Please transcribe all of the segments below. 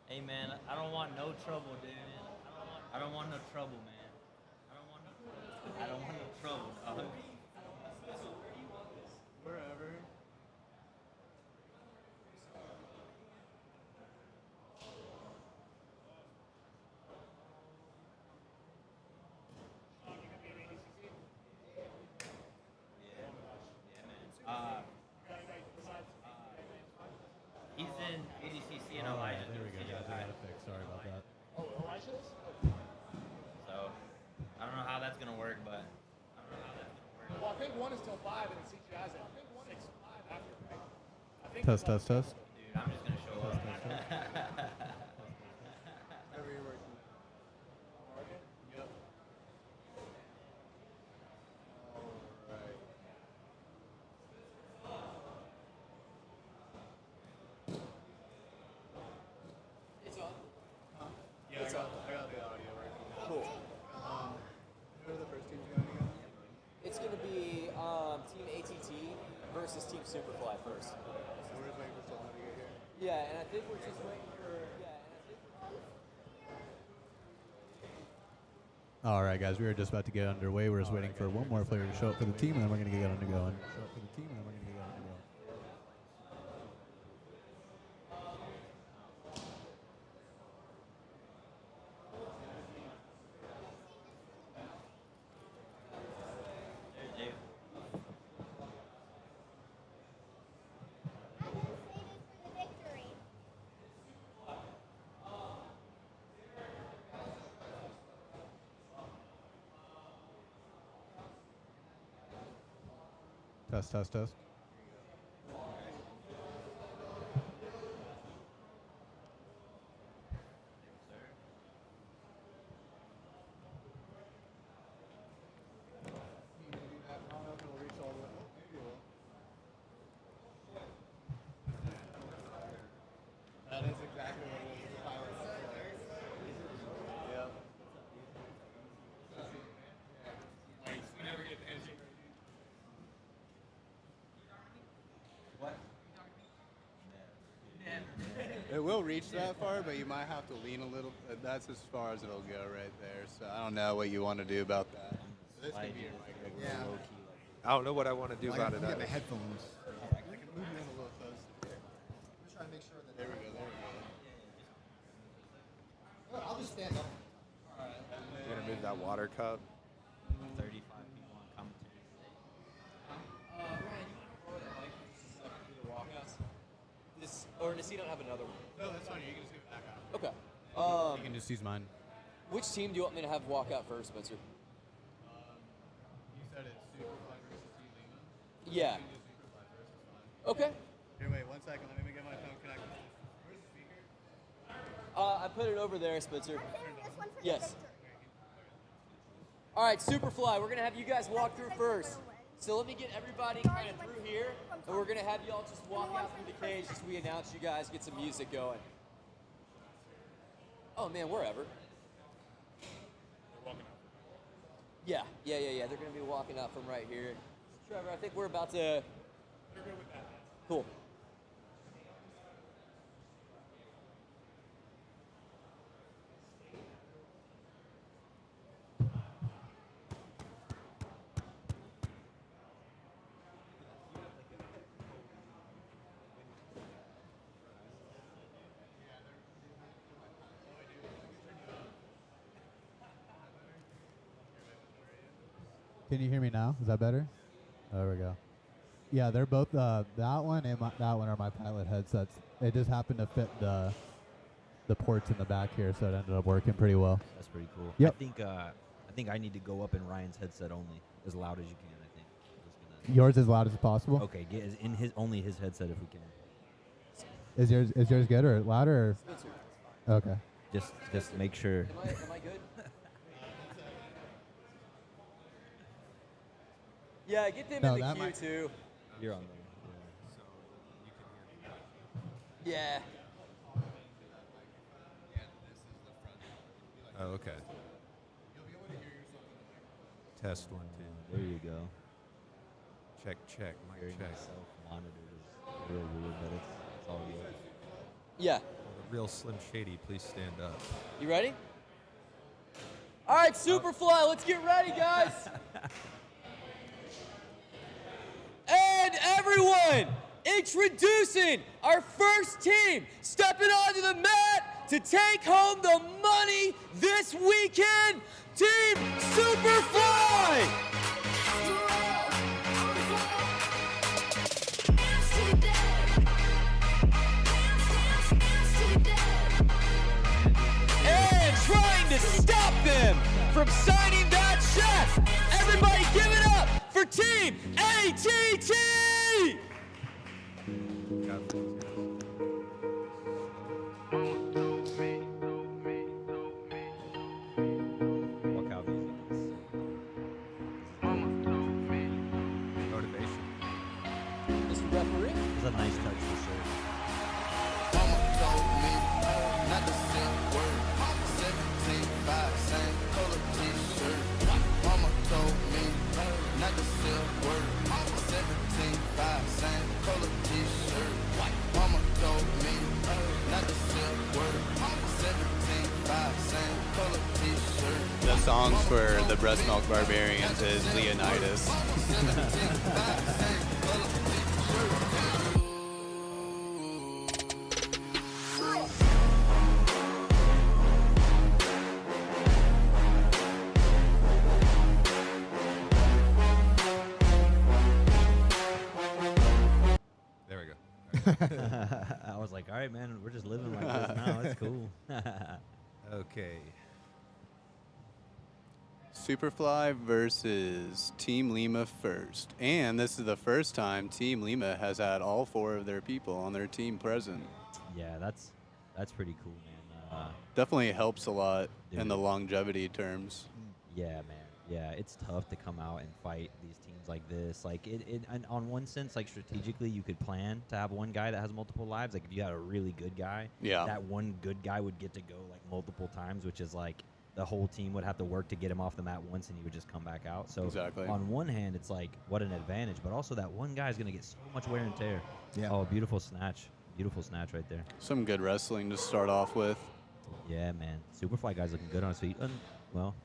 Hey man, I don't want no trouble, dude. I don't want no trouble, man. I don't want no trouble, dog. Wherever. Uh, he's in ADCC and Elijah. There we go, guys. I got it fixed. Sorry about that. Oh, Elijah's? So I don't know how that's gonna work, but Well, I think 1 is till 5 and CGI's at 6 to 5 after, right? I think Test, test, test. dude, I'm just gonna show up. Whatever you're working. Market? Yep. Alright. It's on. Yeah, I got the audio right. Cool. Who are the first teams going again? It's going to be Team ATT versus Team Superfly first. So we're just waiting for someone to get here. Yeah, and I think we're just waiting for. All right, guys. We are just about to get underway. We're just waiting for one more player to show up for the team, and then we're going to get undergoing. Show up for the team, and then we're going to get undergoing. Test, test, test. I don't know if it'll reach all the way. Oh, maybe it will. That is exactly what it is. The pilot. Yep. We never get the answer. What? It will reach that far, but you might have to lean a little. That's as far as it'll go right there. So I don't know what you want to do about that. This could be your mic. Yeah. I don't know what I want to do about it. Get my headphones. I can move you in a little closer. I'm just trying to make sure that. There we go. There we go. I'll just stand up. You're gonna move that water cup. 35 people on commentary today. Ryan, you want to borrow that mic just a second through the walkouts? This, or does he not have another one? No, that's fine. You can just get back out. Okay. You can just use mine. Which team do you want me to have walk out first, Spencer? You said it's Superfly versus Team Lima. Yeah. You can do Superfly first. It's fine. Okay. Here, wait 1 second. Let me get my phone connected. Where's the speaker? I put it over there, Spencer. I'm saving this one for Yes. the victory. All right, Superfly, we're going to have you guys walk through first. So let me get everybody kind of through here, and we're going to have you all just walk out through the cage as we announce you guys, get some music going. Oh, man, wherever. Yeah. They're going to be walking out from right here. Trevor, I think we're about to... Cool. Can you hear me now? Is that better? There we go. Yeah, they're both that one and that one are my pilot headsets. It just happened to fit the ports in the back here, so it ended up working pretty well. That's pretty cool. Yep. I think I need to go up in Ryan's headset only, as loud as you can. I think. Yours as loud as possible. Okay, get in only his headset if we can. Is yours good or louder? Or? Okay. Just make sure. Am I good? Yeah, get them in the queue too. You're on there. So you can hear me. Yeah. Oh, okay. Test 1 2. There you go. Check. Mic Hearing check. myself monitored is real weird, but it's all of you. Yeah. The real Slim Shady, please stand up. You ready? All right, Superfly, let's get ready, guys. And everyone, introducing our first team stepping onto the mat to take home the money this weekend, Team Superfly. And trying to stop them from signing that check. Everybody give it up for Team ATT! Walkout music. Motivation. Mr. Referee? It's a nice touch for sure. Mama told me not to say a word. 17.5, same color t-shirt. Mama told me not to say a word. 17.5, same color t-shirt. Mama told me not to say a word. 17.5, same color t-shirt. The songs for the Breast Milk Barbarians is Leonidas. There we go. I was like, all right, man, we're just living like this now. That's cool. Okay. Superfly versus Team Lima first. And this is the first time Team Lima has had all 4 of their people on their team present. Yeah, that's pretty cool, man. Definitely helps a lot in Dude. the longevity terms. Yeah, man. Yeah, it's tough to come out and fight these teams like this. Like, and on one sense, like, strategically, you could plan to have one guy that has multiple lives. Like, if you had a really good guy, Yeah. that one good guy would get to go, like, multiple times, which is, like, the whole team would have to work to get him off the mat once, and he would just come back out. So, Exactly. on one hand, it's, like, what an advantage. But also, that one guy is going to get so much wear and tear. Yeah. Oh, beautiful snatch. Beautiful snatch right there. Some good wrestling to start off with. Yeah, man. Superfly guy's looking good on his feet. Well,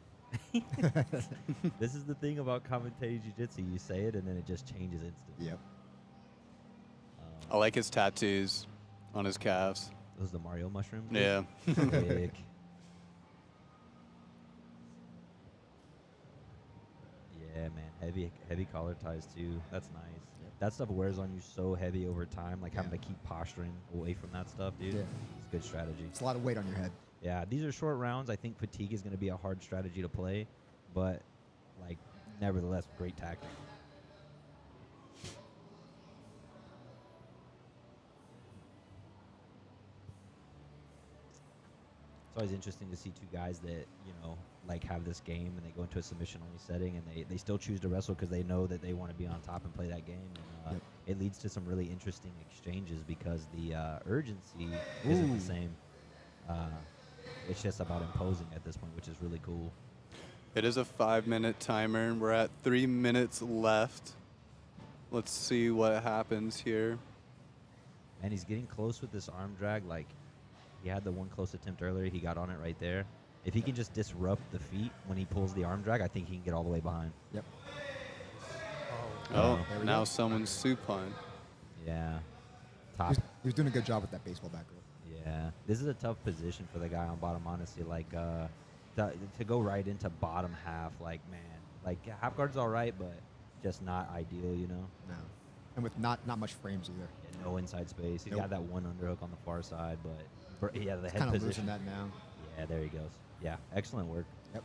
this is the thing about commentating jiu-jitsu. You say it, and then it just changes instantly. Yep. I like his tattoos on his calves. Those are the Mario mushrooms? Yeah. Sick. Yeah, man. Heavy collar ties, too. That's nice. That stuff wears on you so heavy over time, like having to keep posturing away from that stuff, dude. Yeah. It's good strategy. It's a lot of weight on your head. Yeah, these are short rounds. I think fatigue is going to be a hard strategy to play, but, like, nevertheless, great tactic. It's always interesting to see two guys that, you know, like, have this game and they go into a submission-only setting and they still choose to wrestle because they know that they want to be on top and play that game. And it leads to some really interesting exchanges because the urgency isn't the same. It's just about imposing at this point, which is really cool. It is a 5-minute timer. We're at 3 minutes left. Let's see what happens here. And he's getting close with this arm drag. Like, he had the one close attempt earlier. He got on it right there. If he can just disrupt the feet when he pulls the arm drag, I think he can get all the way behind. Yep. Oh, There we now go. someone's supine. Yeah. He Top. was, he was doing a good job with that baseball back row. Yeah. This is a tough position for the guy on bottom, honestly. Like, to go right into bottom half, like, man. Like, half guard's all right, but just not ideal, you know? No. And with not much frames either. Yeah, no inside space. He's Nope. got that one underhook on the far side, but, yeah, the It's head kind of position. losing that now. Yeah, there he goes. Yeah, excellent work. Yep.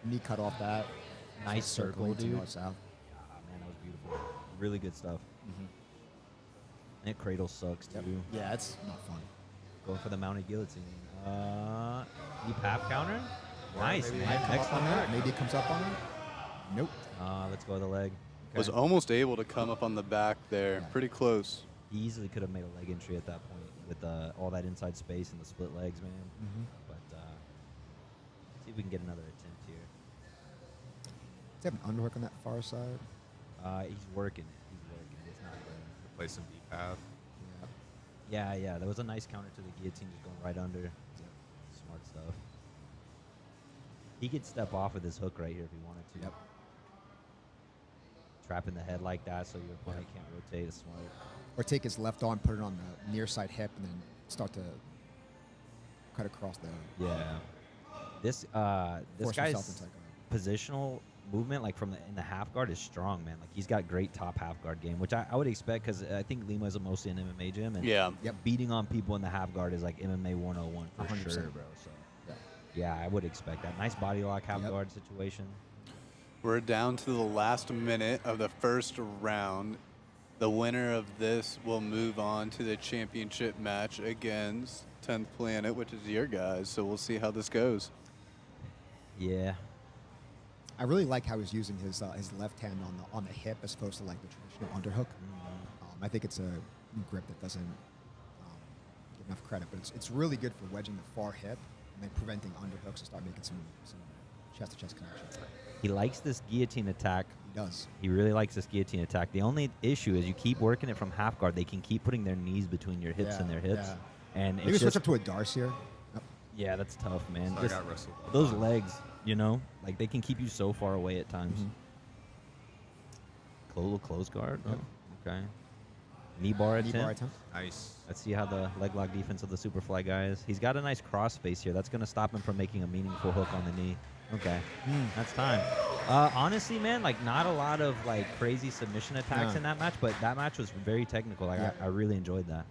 Knee cut off that. Nice circle, Circling to dude. north-south. Ah, man, that was beautiful. Really good stuff. Mhm. And that cradle sucks, too. Yep. Yeah, it's not fun. Going for the mounted guillotine. Deep half counter. Nice, maybe man. Come up on Excellent that. work. Maybe it comes up on it. Nope. Let's go to the leg. Was almost able to come up on the back there. Yeah. Pretty close. He easily could have made a leg entry at that point with all that inside space and the split legs, man. Mm-hmm. But see if we can get another attempt here. Does he have an underhook on that far side? He's working it. He's working it. It's not there. Play some deep half. Yeah. There was a nice counter to the guillotine just going right under. Smart stuff. He could step off with his hook right here if he wanted to. Yep. Trapping the head like that so your opponent can't rotate is smart. Or take his left arm, put it on the near side hip, and then start to cut across the. Yeah. This force guy's himself into like a- positional movement, like from in the half guard, is strong, man. Like he's got great top half guard game, which I would expect because I think Lima is mostly an MMA gym, and Yeah. beating on people in the half guard is like MMA 101 for 100%. sure, bro. So yeah, I would expect that. Nice body lock half Yep. guard situation. We're down to the last minute of the first round. The winner of this will move on to the championship match against 10th Planet, which is your guys. So we'll see how this goes. Yeah. I really like how he's using his left hand on the hip as opposed to like the traditional underhook. I think it's a grip that doesn't get enough credit, but it's really good for wedging the far hip and then preventing underhooks and start making some chest-to-chest connection. He likes this guillotine attack. He does. He really likes this guillotine attack. The only issue is you keep working it from half guard. They can keep putting their knees between your hips and their hips. Yeah. And Maybe it's switch just, up to a Darce here. Yep. yeah, that's tough, man. So I Just got wrestled. those legs, like they can keep you so far away at times. Close guard. Yep. Oh, okay. Knee bar Knee attempt. bar attempt. Nice. Let's see how the leg lock defense of the Superfly guy is. He's got a nice cross face here. That's going to stop him from making a meaningful hook on the knee. Okay. That's time. Honestly, man, like not a lot of like crazy submission attacks No. in that match, but that match was very technical. Like Yeah. I really enjoyed that.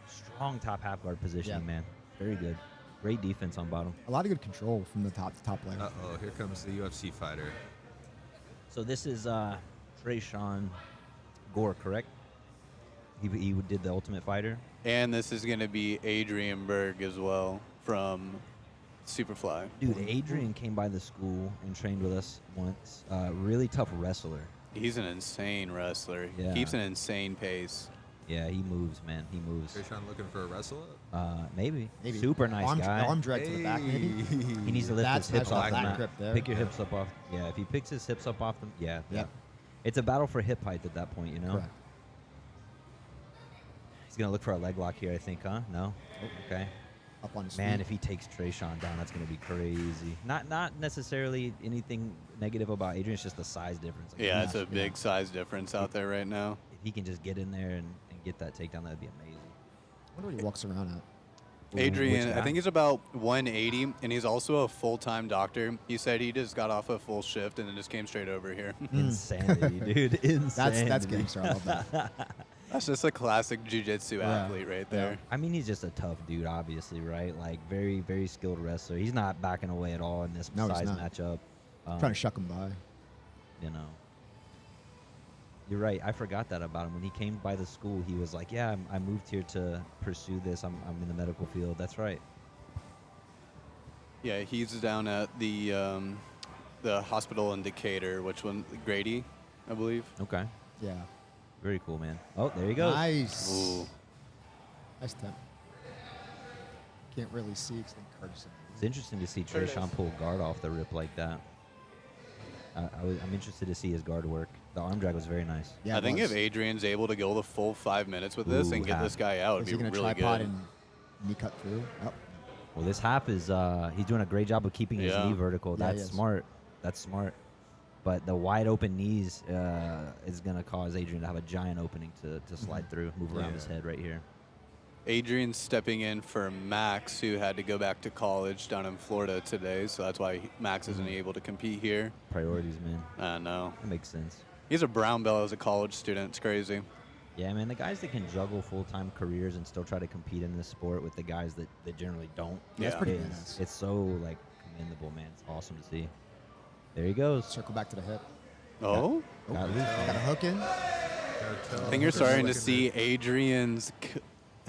Strong top half guard positioning, Yeah. man. Very good. Great defense on bottom. A lot of good control from the top layer. Uh-oh, here comes the UFC fighter. So this is Trayshawn Gore, correct? He did the Ultimate Fighter. And this is going to be Adrian Berg as well from Superfly. Dude, Adrian came by the school and trained with us once. Really tough wrestler. He's an insane wrestler. Yeah. He keeps an insane pace. Yeah, he moves, man. He moves. Trayshawn looking for a wrestle Maybe. Maybe. Super nice arm, guy. Arm drag to the back, maybe. He needs to lift That's his hips nice off the back mat. grip there. Pick your hips up off. Yeah, if he picks his hips up off them, yeah. Yep. It's a battle for hip height at that point, you know? Correct. He's going to look for a leg lock here, I think, huh? No? Okay. Up on his Man, feet. if he takes Trayshawn down, that's going to be crazy. Not necessarily anything negative about Adrian. It's just the size difference. Like, Yeah, it's a big size difference out there right now. if he can just get in there and get that takedown, that'd be amazing. I wonder what he walks around at. Adrian, Which I guy? think he's about 180, and he's also a full-time doctor. He said he just got off a full shift and then just came straight over here. Insanity, dude. Insanity. That's gangster. I love that. That's just a classic jiu-jitsu athlete right there. I mean, he's just a tough dude, obviously, right? Like, very, very skilled wrestler. He's not backing away at all in this No, he's size not. matchup. Trying to shuck him by. You know. You're right. I forgot that about him. When he came by the school, he was like, yeah, I moved here to pursue this. I'm in the medical field. That's right. Yeah, he's down at the hospital in Decatur, which one? Grady, I believe. Okay. Yeah. Very cool, man. Oh, there you go. Nice. Ooh. Nice temp. Can't really see because then Curtis. It's interesting to see Trayshawn pull guard off the rip like that. I'm interested to see his guard work. The arm drag was very nice. Yeah, I think if Adrian's able to go the full 5 minutes with this and get this guy out, is he it'd be going to really tripod good. and knee cut through? Oh. Well, this half is he's doing a great job of keeping his Yeah. knee vertical. Yeah, he That's is. smart. That's smart. But the wide open knees is going to cause Adrian to have a giant opening to slide through, move around his head right here. Adrian's stepping in for Max, who had to go back to college down in Florida today, so that's why Max isn't able to compete here. Priorities, man. I know. That makes sense. He's a brown belt as a college student. It's crazy. Yeah, man, the guys that can juggle full-time careers and still try to compete in this sport with the guys that generally don't. Yeah. That's pretty is- badass. It's so, like, commendable, man. It's awesome to see. There he goes. Circle back to the hip. Oh? Got loose. Got a hook in. I think you're starting to see Adrian's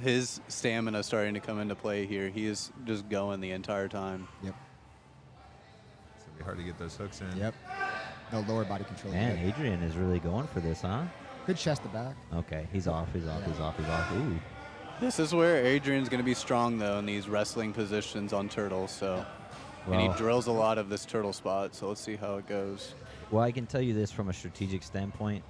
his stamina starting to come into play here. He is just going the entire time. Yep. It's going to be hard to get those hooks in. Yep. No lower body control. Man, Yep. Adrian is really going for this, huh? Good chest to back. Okay, he's off. He's off. He's off. He's off. Ooh. This is where Adrian's going to be strong, though, in these wrestling positions on turtles. So, and he Well- drills a lot of this turtle spot. So let's see how it goes. Well, I can tell you this from a strategic standpoint.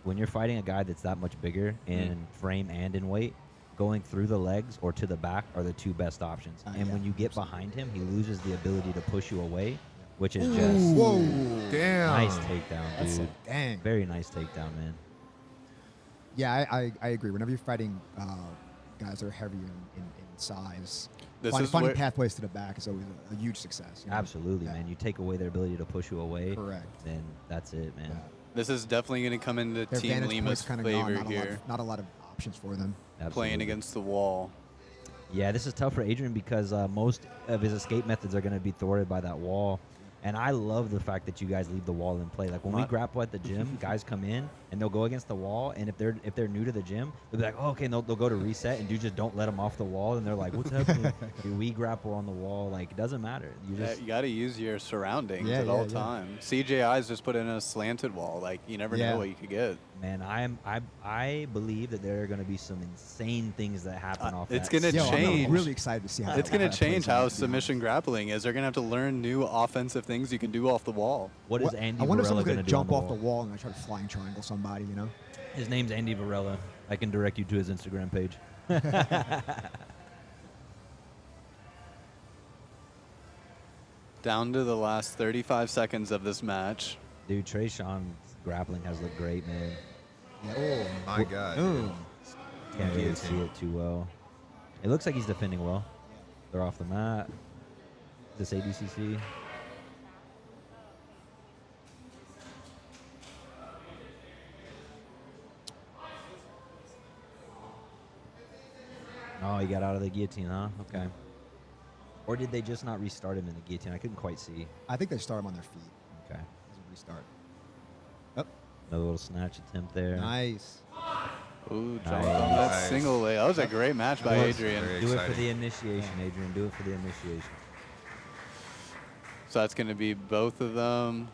when you're fighting a guy that's that much bigger in frame and in weight, going through the legs or to the back are the two best options. And yeah, when you get behind him, he loses the ability to push you away, which is just Whoa. Damn. nice takedown, That's dude. dang. Very nice takedown, man. Yeah, I agree. Whenever you're fighting guys that are heavier in size, finding where- pathways to the back is always a huge success. you know? Absolutely, Yeah. man. You take away their ability to push you away, Correct. then that's it, man. Yeah. This is definitely going to come into Their Team vantage Lima's point's kind of gone. favor here. Not a lot of options for them. Playing Absolutely. against the wall. Yeah, this is tough for Adrian because most of his escape methods are going to be thwarted by that wall. And I love the fact that you guys leave the wall in play. Like when we What? grapple at the gym, guys come in and they'll go against the wall. And if they're new to the gym, they'll be like, oh, okay, and they'll go to reset, and dude just don't let them off the wall. And they're like, what's happening? Dude, we grapple on the wall. Like it doesn't matter. You just You got to use your surroundings Yeah, at all yeah. times. CJI's just put in a slanted wall. Like you never Yeah. know what you could get. man, I believe that there are going to be some insane things that happen off. it's that gonna Yo, change. I'm really excited to see how It's that going to change plays out, how to be submission honest. grappling is. They're going to have to learn new offensive things you can do off the wall. What is Andy I wonder if Varela someone's going gonna to do jump on off the wall and try to flying triangle somebody. You know? His name's Andy Varela. I can direct you to his Instagram page. Down to the last 35 seconds of this match. Dude, Trayshawn's grappling has looked great, man. Oh my God. Ooh. Can't really see it too well. It looks like he's defending well. They're off the mat. This ADCC. Oh, he got out of the guillotine, huh? Okay. Or did they just not restart him in the guillotine? I couldn't quite see. I think they start him on their feet. Okay. As a restart. Oh, Another little snatch attempt there. nice. Ooh, jumped Nice. on that Nice. single leg. That was a great match by It was. Adrian. Very Do it for exciting. the initiation, Adrian. Do it for the initiation. So that's going to be both of them.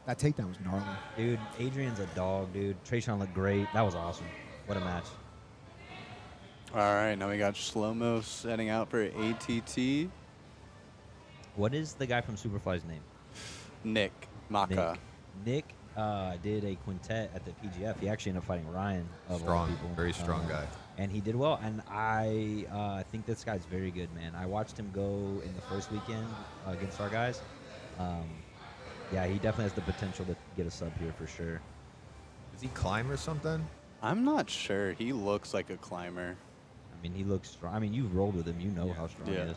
That takedown was gnarly. Dude, Adrian's a dog, dude. Trayshawn looked great. That was awesome. What a match. All right, now we got Shlomo setting out for ATT. What is the guy from Superfly's name? Nick Maka. Nick did a quintet at the PGF. He actually ended up fighting Ryan. Of all Strong, people. very strong guy. And he did well. And I think this guy's very good, man. I watched him go in the first weekend against our guys. Yeah, he definitely has the potential to get a sub here for sure. Does he climb or something? I'm not sure. He looks like a climber. I mean, he looks strong. I mean, you've rolled with him. You know how strong Yeah. he is.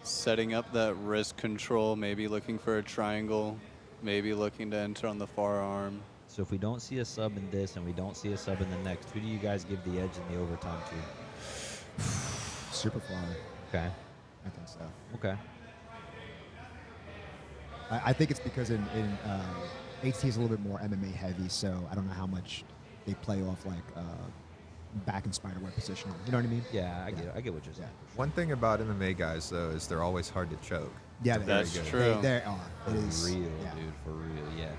Setting up that wrist control, maybe looking for a triangle, maybe looking to enter on the far arm. So if we don't see a sub in this and we don't see a sub in the next, who do you guys give the edge in the overtime to? Superfly. Okay. I think so. Okay. I think it's because in HT is a little bit more MMA heavy, so I don't know how much they play off like back and spider web positional. You know what I mean? Yeah, I get it. I get what you're saying. One thing about MMA guys, though, is they're always hard to choke. Yeah, That's they, true. They are. For It is real, yeah. dude. For real, yes.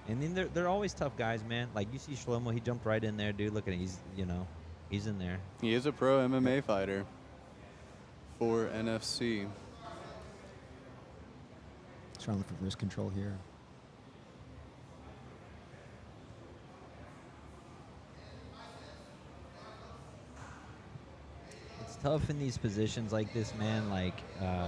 And then they're always tough guys, man. Like you see Shlomo, he jumped right in there, dude. Look at him. He's in there. He is a pro MMA fighter for NFC. Trying to look for wrist control here. It's tough in these positions like this, man. Like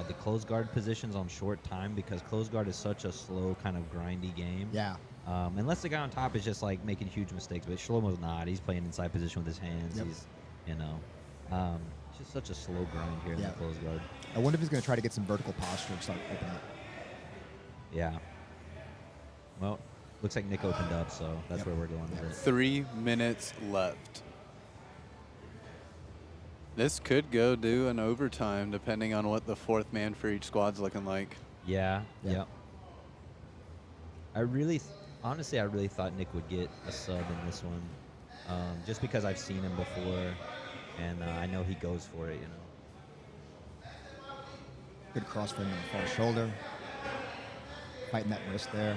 the close guard positions on short time because close guard is such a slow, kind of grindy game. Yeah. Unless the guy on top is just like making huge mistakes, but Shlomo's not. He's playing inside position with his hands. Yep. He's, it's just such a slow grind here in Yeah. the close guard. I wonder if he's going to try to get some vertical posture and start opening up. Yeah. Well, looks like Nick opened up, so that's Yep. where we're going with it. 3 minutes left. This could go to an overtime depending on what the fourth man for each squad's looking like. Yeah. Yeah. Yep. Honestly, I really thought Nick would get a sub in this one, just because I've seen him before, and I know he goes for it. Good cross frame on the far shoulder. Fighting that wrist there.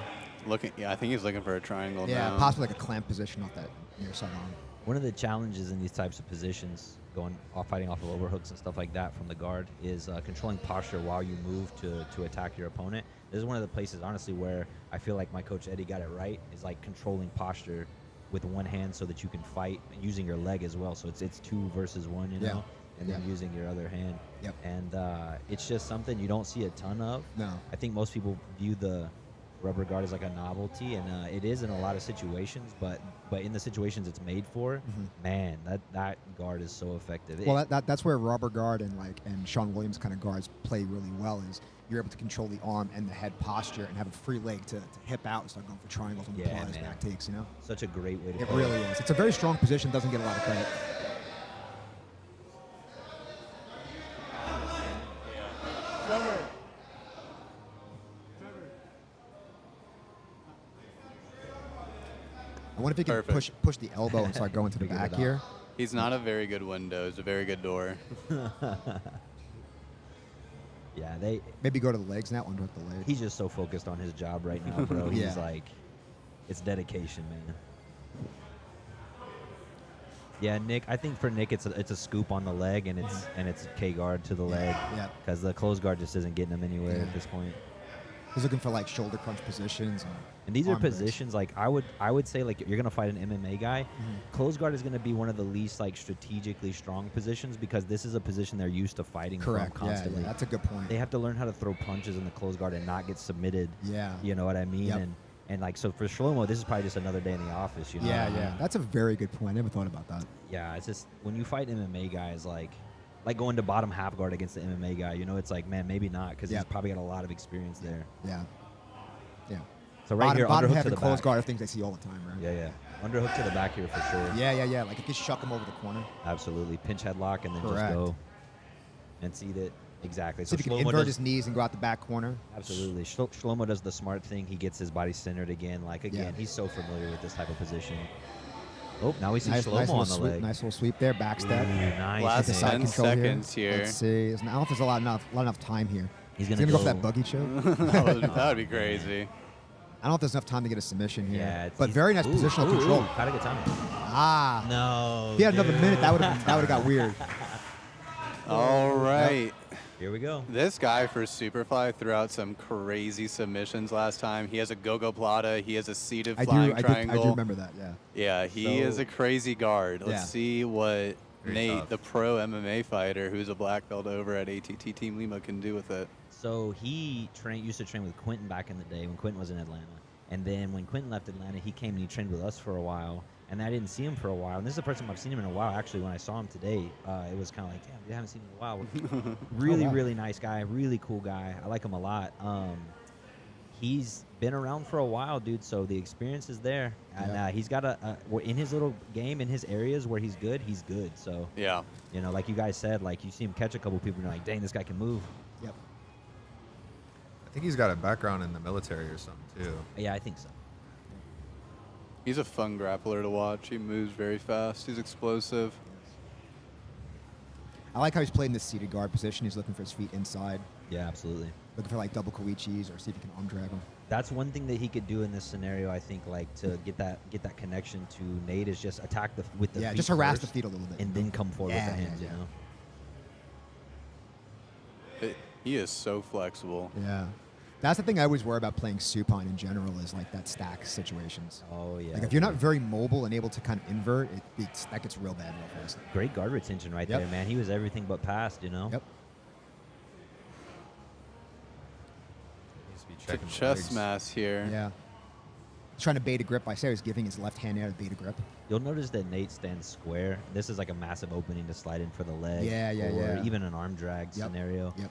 I think he's looking for a triangle Yeah, now. possibly like a clamp position off that near side arm. One of the challenges in these types of positions, going off, fighting off of overhooks and stuff like that from the guard, is controlling posture while you move to attack your opponent. This is one of the places, honestly, where I feel like my coach Eddie got it right, is like controlling posture with one hand so that you can fight using your leg as well. So it's 2 versus 1, you know, and then using your other hand. Yep. And it's just something you don't see a ton of. No. I think most people view the rubber guard as like a novelty, and it is in a lot of situations, but in the situations it's made for, man, that guard is so effective. Well, that's where rubber guard and Sean Williams kind of guards play really well, is you're able to control the arm and the head posture and have a free leg to hip out and start going for triangles and plies, back takes, you know? Such a great way to It play. really is. It's a very strong position, doesn't get a lot of credit. I wonder if he can push the elbow and start going to the Figure back it out. here. He's not a very good window. He's a very good door. Yeah, Maybe go to the legs now, underhook the leg. he's just so focused on his job right now, bro. He's like, it's dedication, man. Yeah, Nick. I think for Nick, it's a scoop on the leg, and it's K guard to the leg. Yeah. Because the close guard just isn't getting him anywhere at this point. He's looking for like shoulder crunch positions. And these are arm wrists. positions like I would say like you're gonna fight an MMA guy. Close guard is gonna be one of the least like strategically strong positions because this is a position they're used to fighting Correct. from constantly. Yeah, that's a good point. They have to learn how to throw punches in the close guard and not get submitted. Yeah. You know what I mean? Yep. And like so for Shlomo, this is probably just another day in the office. You know? Yeah, what I mean? yeah. That's a very good point. I never thought about that. Yeah, it's just when you fight MMA guys, like going to bottom half guard against the MMA guy, you know, it's like, man, maybe not because he's probably got a lot of experience there. Yeah. Yeah. So right here, bottom underhook half to and the close back. guard are things I see all the time, right? Yeah, yeah. Underhook to the back here for sure. Yeah. Like if you shuck him over the corner. Absolutely. Pinch headlock and then Correct. just go and seat it. Exactly. So if you can invert his knees and go out the back corner. Absolutely. Shlomo does the smart thing. He gets his body centered again. Like, again, he's so familiar with this type of position. Oh, now we see Shlomo on the leg. Nice little sweep there, back step. Nice. Last Get the side 10 control seconds here. Let's see. I don't know if there's a lot enough time here. He's Is going he to go for that buggy choke? that would be crazy. I don't know if there's enough time to get a submission here. Yeah, but very nice positional control. Got to get time. Ah. No. If he had another minute, that would have got weird. All right. Here we go. This guy for Superfly threw out some crazy submissions last time. He has a go-go plata. He has a seated flying triangle. I do remember that, yeah. Yeah, he is a crazy guard. Let's see what Nate, tough. the pro MMA fighter, who's a black belt over at ATT Team Lima, can do with it. So he used to train with Quentin back in the day when Quentin was in Atlanta. And then when Quentin left Atlanta, he came and he trained with us for a while. And I didn't see him for a while. And this is the first time I've seen him in a while. Actually, when I saw him today, it was kind of like, damn, I haven't seen him in a while. Really nice guy. Really cool guy. I like him a lot. He's been around for a while, dude. So the experience is there. And he's got in his little game, in his areas where he's good. So, yeah. You know, like you guys said, like you see him catch a couple people and you're like, dang, this guy can move. Yep. I think he's got a background in the military or something too. Yeah, I think so. He's a fun grappler to watch. He moves very fast. He's explosive. I like how he's playing this seated guard position. He's looking for his feet inside. Yeah, absolutely. Looking for like double Koichis or see if he can arm drag him. That's one thing that he could do in this scenario. I think, like to get that connection to Nate is just attack with the feet just harass first the feet a little bit. and then come forward with the hands. yeah. You know. He is so flexible. Yeah. That's the thing I always worry about playing supine in general is like that stack situations. Oh yeah. Like if you're not very mobile and able to kind of invert, that gets real bad real fast. Great guard retention right there, man. He was everything but passed. You know. Yep. Needs to be It's checking a the chest legs. mass here. Yeah. He's trying to bait a grip. I say he's giving his left hand out a bait a grip. You'll notice that Nate stands square. This is like a massive opening to slide in for the leg. Yeah, or even an arm drag scenario. Yep.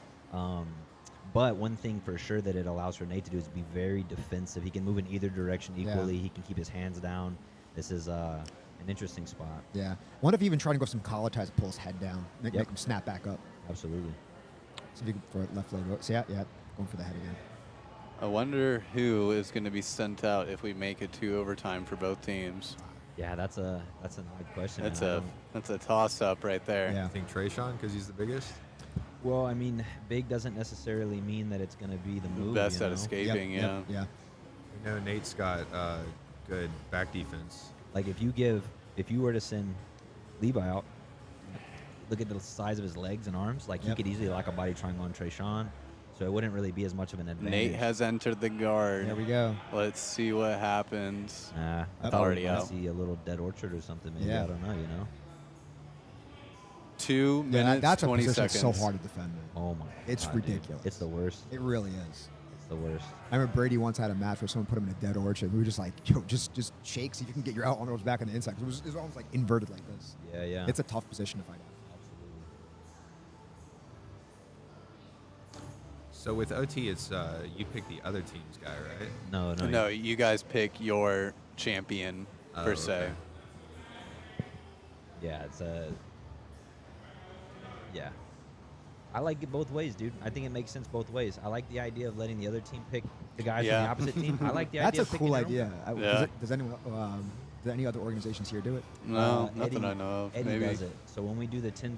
But one thing for sure that it allows for Nate to do is be very defensive. He can move in either direction equally. Yeah. He can keep his hands down. This is an interesting spot. Yeah. Wonder if even trying to go some collar ties to pull his head down, make him snap back up. Absolutely. See if you can for left leg. See, yeah, going for the head again. I wonder who is going to be sent out if we make it to overtime for both teams. Yeah, that's an odd question. That's a toss-up right there. Yeah. I think Trayshawn because he's the biggest. Well, I mean, big doesn't necessarily mean that it's going to be the move. Best you at know? escaping, Yeah. We know Nate's got good back defense. Like if you were to send Levi out, look at the size of his legs and arms. Like he Yep. could easily lock a body triangle on Trayshawn, so it wouldn't really be as much of an advantage. Nate has entered the guard. There we go. Let's see what happens. I That's thought already we might out. see a little dead orchard or something. Maybe Yeah. I don't know. You know. 2 Yeah, minutes, that's a 20 position seconds. so hard to defend. Man. Oh my. It's God, dude. ridiculous. It's the worst. It really is. It's the worst. I remember Brady once had a match where someone put him in a dead orchard. We were just like, yo, just shake so you can get your out arms back on the inside. 'Cause it was almost like inverted like this. Yeah, yeah. It's a tough position to fight out. Absolutely. So with OT, it's you pick the other team's guy, right? No, no. No, you guys pick your champion, per se. okay. Yeah, it's a. Yeah. I like it both ways, dude. I think it makes sense both ways. I like the idea of letting the other team pick the guys from the Yeah. opposite team. I like the That's idea a of picking cool their own idea. guy. Yeah. Does anyone, do any other organizations here do it? No, nothing Eddie- I know of. Eddie Maybe. does it. So when we do the 10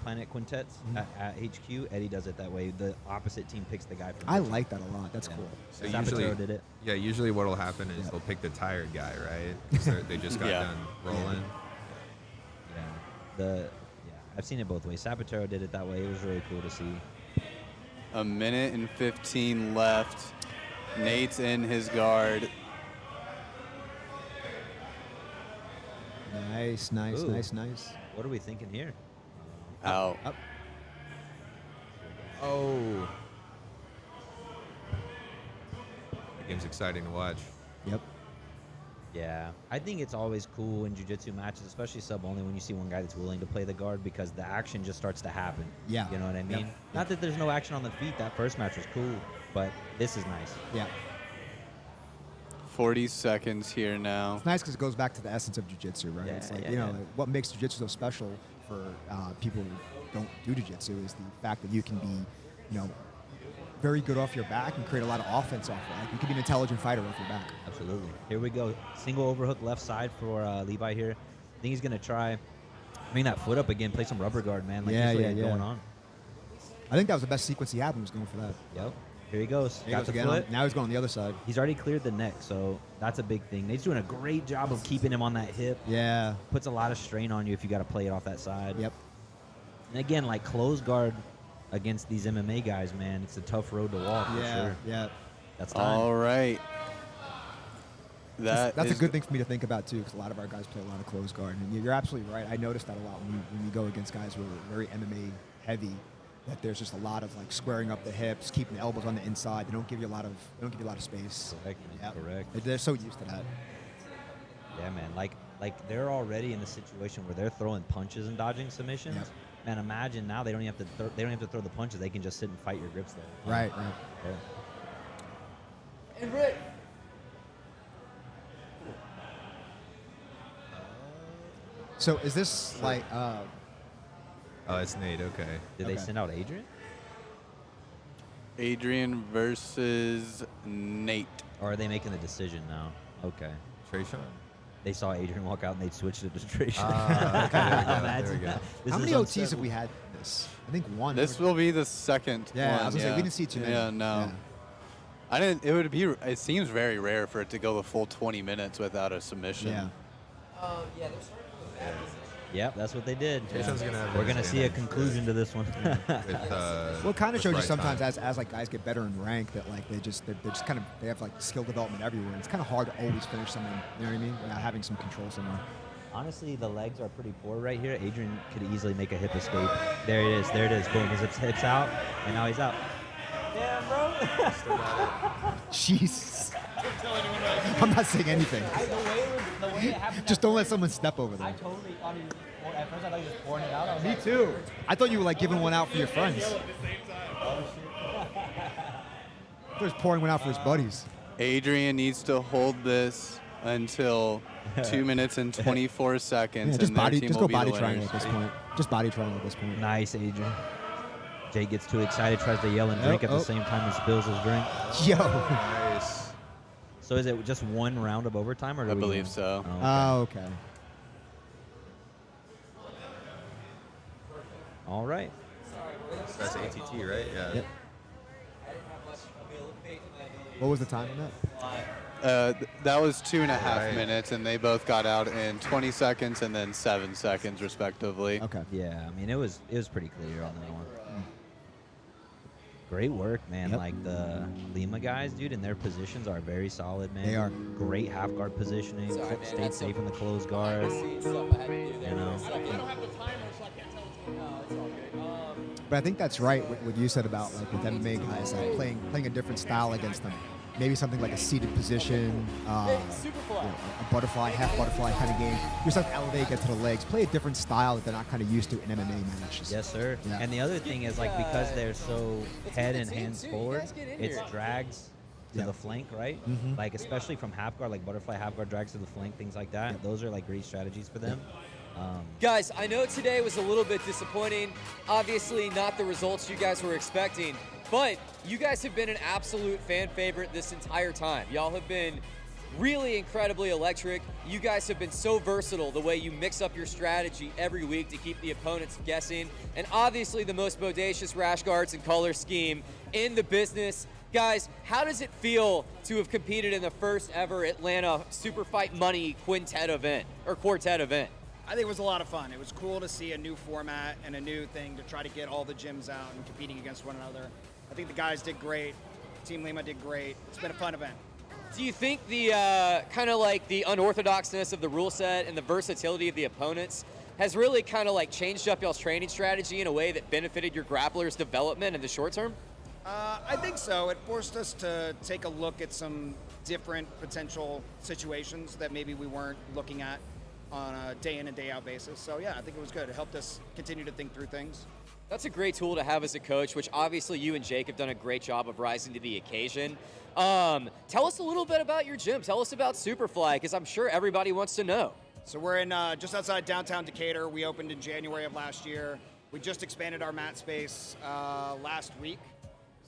planet quintets at HQ, Eddie does it that way. The opposite team picks the guy from. I their like that a lot. That's Yeah. cool. So Zapatero usually, did it. yeah, usually what'll happen is Yeah. they'll pick the tired guy, right? 'Cause they just got Yeah. done rolling. Yeah. I've seen it both ways. Zapatero did it that way. It was really cool to see. A minute and 15 left. Nate's in his guard. Nice, nice, Ooh. nice, nice. What are we thinking here? Out. Up. Oh. The game's exciting to watch. Yep. Yeah, I think it's always cool in jiu-jitsu matches, especially sub-only, when you see one guy that's willing to play the guard because the action just starts to happen. Yeah. You know what I mean? Yep. Not that there's no action on the feet. That first match was cool, but this is nice. Yeah. 40 seconds here now. It's nice because it goes back to the essence of jiu-jitsu, right? Yeah, It's like, yeah, you know, yeah. like, what makes jiu-jitsu so special for people who don't do jiu-jitsu is the fact that you can be, you know, very good off your back and create a lot of offense off your back. You can be an intelligent fighter off your back. Absolutely. Here we go. Single overhook left side for Levi here. I think he's going to try bring that foot up again, play some rubber guard, man. Like Yeah, he's yeah, really yeah. going on. I think that was the best sequence he had when he was going for that. Yep. Here he goes. There he Got goes the again. foot. Now he's going on the other side. He's already cleared the neck, so that's a big thing. Nate's doing a great job of keeping him on that hip. Yeah. Puts a lot of strain on you if you got to play it off that side. Yep. And again, like close guard against these MMA guys, man, it's a tough road to walk for Yeah. sure. Yeah. That's time. All right. That's a is good thing for me to think about too, because a lot of our guys play a lot of close guard, and you're absolutely right. I noticed that a lot when you go against guys who are very MMA heavy. That there's just a lot of like squaring up the hips, keeping the elbows on the inside. They don't give you a lot of space. Correct, man, correct. They're so used to that. Yeah, man. Like they're already in the situation where they're throwing punches and dodging submissions. Yep. Man, imagine now they don't even have to throw the punches. They can just sit and fight your grips there. Right. Right. Yeah. And Rick. So is this like? Oh, it's Nate. Okay. Did they Okay. send out Adrian? Adrian versus Nate. Or are they making the decision now? Okay. Trayshawn. They saw Adrian walk out and they switched it to Trayshawn. Ah, okay, there we go, there we go. This how is many OTs have unsettled. we had? This I think one. This will be the second Yeah, one. I was gonna say we didn't see too many. Yeah, no. Yeah. I didn't. It would be. It seems very rare for it to go the full 20 minutes without a submission. Yeah. Yeah, they're starting with a bad position. Yep, that's what they did. Trayshawn's gonna have We're his going to see a advantage, conclusion to this one. With, Well, it kind of with shows you right sometimes time. as like guys get better in rank that like they're just kind of they have like skill development everywhere. It's kind of hard to always finish someone. You know what I mean? Without having some control somewhere. Honestly, the legs are pretty poor right here. Adrian could easily make a hip escape. There it is. There it is. Boom. His hips out, and now he's out. Damn, bro. Jeez. I'm not saying anything. The way it happened. Just don't let someone step over there. totally thought he was. At first, I thought he was pouring it out. Me too. I thought you were like giving one out for your friends. He was pouring one out for his buddies. Adrian needs to hold this until 2 minutes and 24 seconds. Yeah, just and their body, team just will go be body the triangle winners. at this point. Just body triangle at this point. Nice, Adrian. Jay gets too excited, tries to yell and drink at the same time and spills his drink. Yo. Nice. So is it just one round of overtime, or do I we believe go- so. Oh, okay. Oh, okay. All right. That's ATT, right? Yeah. Yep. What was the time on that? That was 2.5 Right. minutes, and they both got out in 20 seconds and then 7 seconds, respectively. Okay. Yeah, I mean it was pretty clear on that one. Great work, man. Yep. Like the Lima guys, dude, and their positions are very solid, man. They are. Great half guard positioning. Sorry, man, Stayed that's safe some in the closed guard. behind-the-scenes stuff I had to do there. You know. I don't have the timer, so I can't tell what's going on. No, it's all good. But I think that's right, what you said about like with MMA guys, like playing a different style against them. Maybe something like a seated position, Hey, Superfly. a butterfly, half butterfly kind of game. You just have to elevate, get to the legs, play a different style that they're not kind of used to in MMA matches. Yes, sir. Yeah. And the other thing is like because they're so It's head good and to see hands too. You forward, guys get in it's here. drags to Yeah. the flank, right? Mhm. Like especially from half guard, like butterfly half guard drags to the flank, things like that. Yep. Those are like great strategies for them. Guys, I know today was a little bit disappointing. Obviously, not the results you guys were expecting, but you guys have been an absolute fan favorite this entire time. Y'all have been really incredibly electric. You guys have been so versatile the way you mix up your strategy every week to keep the opponents guessing. And obviously the most bodacious rash guards and color scheme in the business. Guys, how does it feel to have competed in the first ever Atlanta Super Fight Money Quintet event, or Quartet event? I think it was a lot of fun. It was cool to see a new format and a new thing to try to get all the gyms out and competing against one another. I think the guys did great. Team Lima did great. It's been a fun event. Do you think the kind of like the unorthodoxness of the rule set and the versatility of the opponents has really kind of like changed up y'all's training strategy in a way that benefited your grapplers' development in the short term? I think so. It forced us to take a look at some different potential situations that maybe we weren't looking at on a day in and day out basis. So yeah, I think it was good. It helped us continue to think through things. That's a great tool to have as a coach, which obviously you and Jake have done a great job of rising to the occasion. Tell us a little bit about your gym. Tell us about Superfly, because I'm sure everybody wants to know. So we're in just outside downtown Decatur. We opened in January of last year. We just expanded our mat space last week.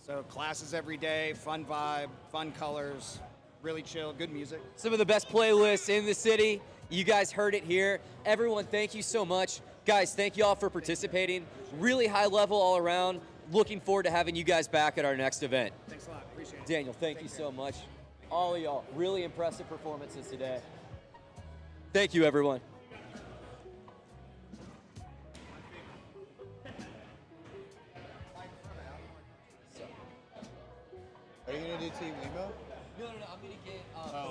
So classes every day, fun vibe, fun colors, really chill, good music. Some of the best playlists in the city. You guys heard it here. Everyone, thank you so much. Guys, thank you all for participating. Really high level all around. Looking forward to having you guys back at our next event. Thanks a lot. Appreciate it. Daniel, thank you so much. All of y'all, really impressive performances today. Thank you, everyone. Are you going to do Team Lima? No, I'm gonna get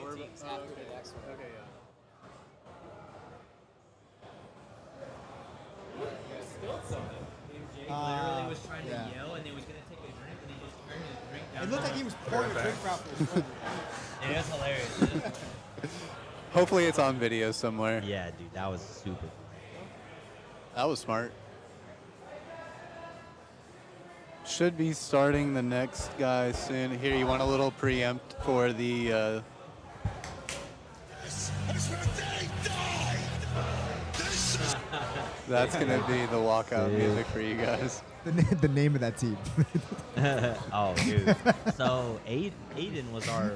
we're- teams oh, after okay. the next one. Okay, yeah. Jake literally was trying yeah. to yell, and he was gonna take a drink, and he just turned his drink down. It looked like he was pouring a drink out for his friend. It was hilarious. Hopefully it's on video somewhere. Yeah, dude, that was super. That was smart. Should be starting the next guy soon. Here, you want a little preempt for the... That's going to be the walkout music for you guys. The name of that team. Oh, dude. So Aiden was our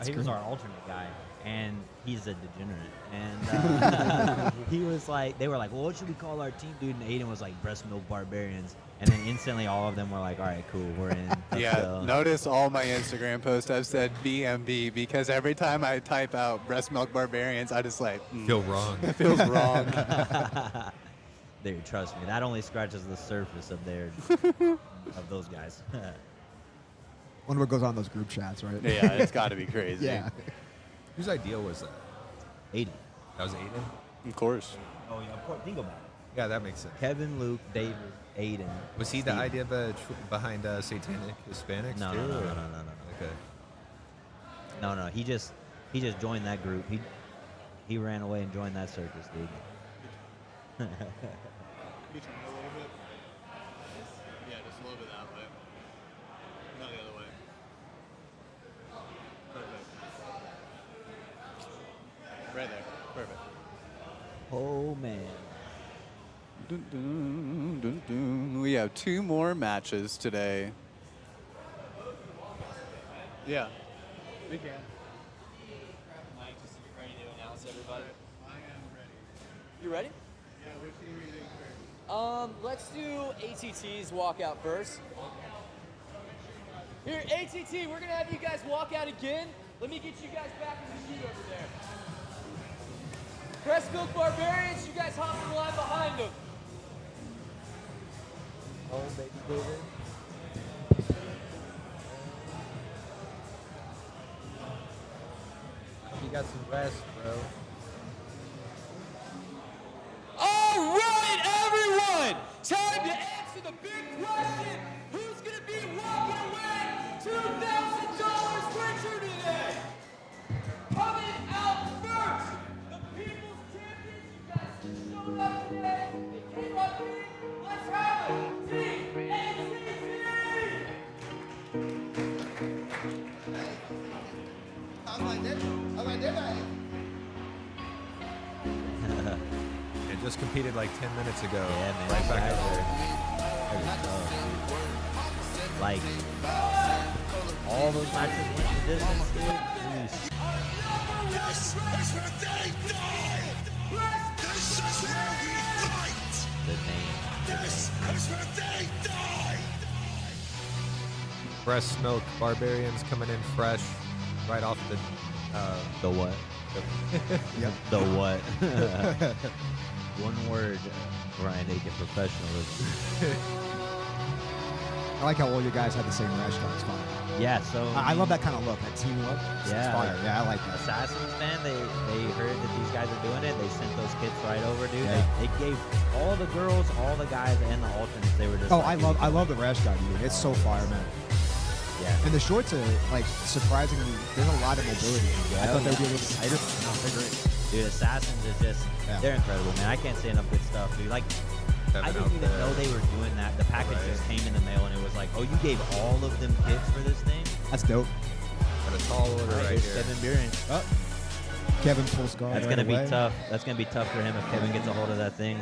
he was our alternate guy, and he's a degenerate. And he was like, they were like, well, what should we call our team, dude? And Aiden was like, breast milk barbarians. And then instantly, all of them were like, all right, cool, we're in. Let's Yeah, go. notice all my Instagram posts I've said BMB because every time I type out breast milk barbarians, I just like, Feel wrong. it feels wrong. Dude, trust me, that only scratches the surface of their of those guys. Wonder what goes on in those group chats, right? Yeah, it's got to be crazy. Yeah. Whose idea was that? Aiden. That was Aiden? Of course. Oh yeah, of course. Think about it. Yeah, that makes sense. Kevin, Luke, David, Aiden. Was he Steven. the idea behind Satanic Hispanics No, too? no, no, or- no, no, no, no. Okay. No, he just joined that group. He ran away and joined that circus, dude. You turn it a little bit? Yeah, just a little bit that way. No, the other way. Perfect. Right there. Perfect. Oh man. Dun, dun, dun, dun. We have 2 more matches today. Yeah. We can. Mike, just to get ready to announce everybody. I am ready. You ready? Yeah, which team are you doing first? Let's do ATT's walkout first. Here, ATT, we're gonna have you guys walk out again. Let me get you guys back in the seat over there. Crest-built Barbarians, you guys hop in the line behind them. Oh, baby David. You got some rest, bro. All right, everyone! Time to answer the big question. Who's going to be walking away $2,000 richer today? Coming out first, the People's Champions. You guys just showed up today. They came up big. Let's have it. TNCC! It just competed like 10 minutes ago. Yeah, man. Right these back guys at are like all those matches went the distance, dude. Jeez. The name. Breast milk barbarians coming in fresh, right off the. The what? Yep. The what? One word, Ryan Aiken, professionalism. I like how all you guys have the same restaurant. It's fine. Yeah, so I love that kind of look, that team look. It's Yeah, fire. like- Yeah, I like that. Assassins, man, they heard that these guys are doing it. They sent those kits right over, dude. Yeah. They gave all the girls, all the guys, and the alternates. They were just. Oh, like, I love the restaurant, dude. It's so fire, man. Yeah. And the shorts are like surprisingly. There's a lot of mobility. I thought they would be a little tighter. But no, they're great. Dude, Assassins is just, Yeah. they're incredible, man. I can't say enough good stuff, dude. Like, I Kevin didn't out even there. know they were doing that. The package Right. just came in the mail, and it was like, oh, you gave all of them kits for this thing? That's dope. Got a tall order right Here's here. Kevin Buren. Oh. Kevin pulls guard. That's right going to be away. tough. That's going to be tough for him if Kevin gets a hold of that thing.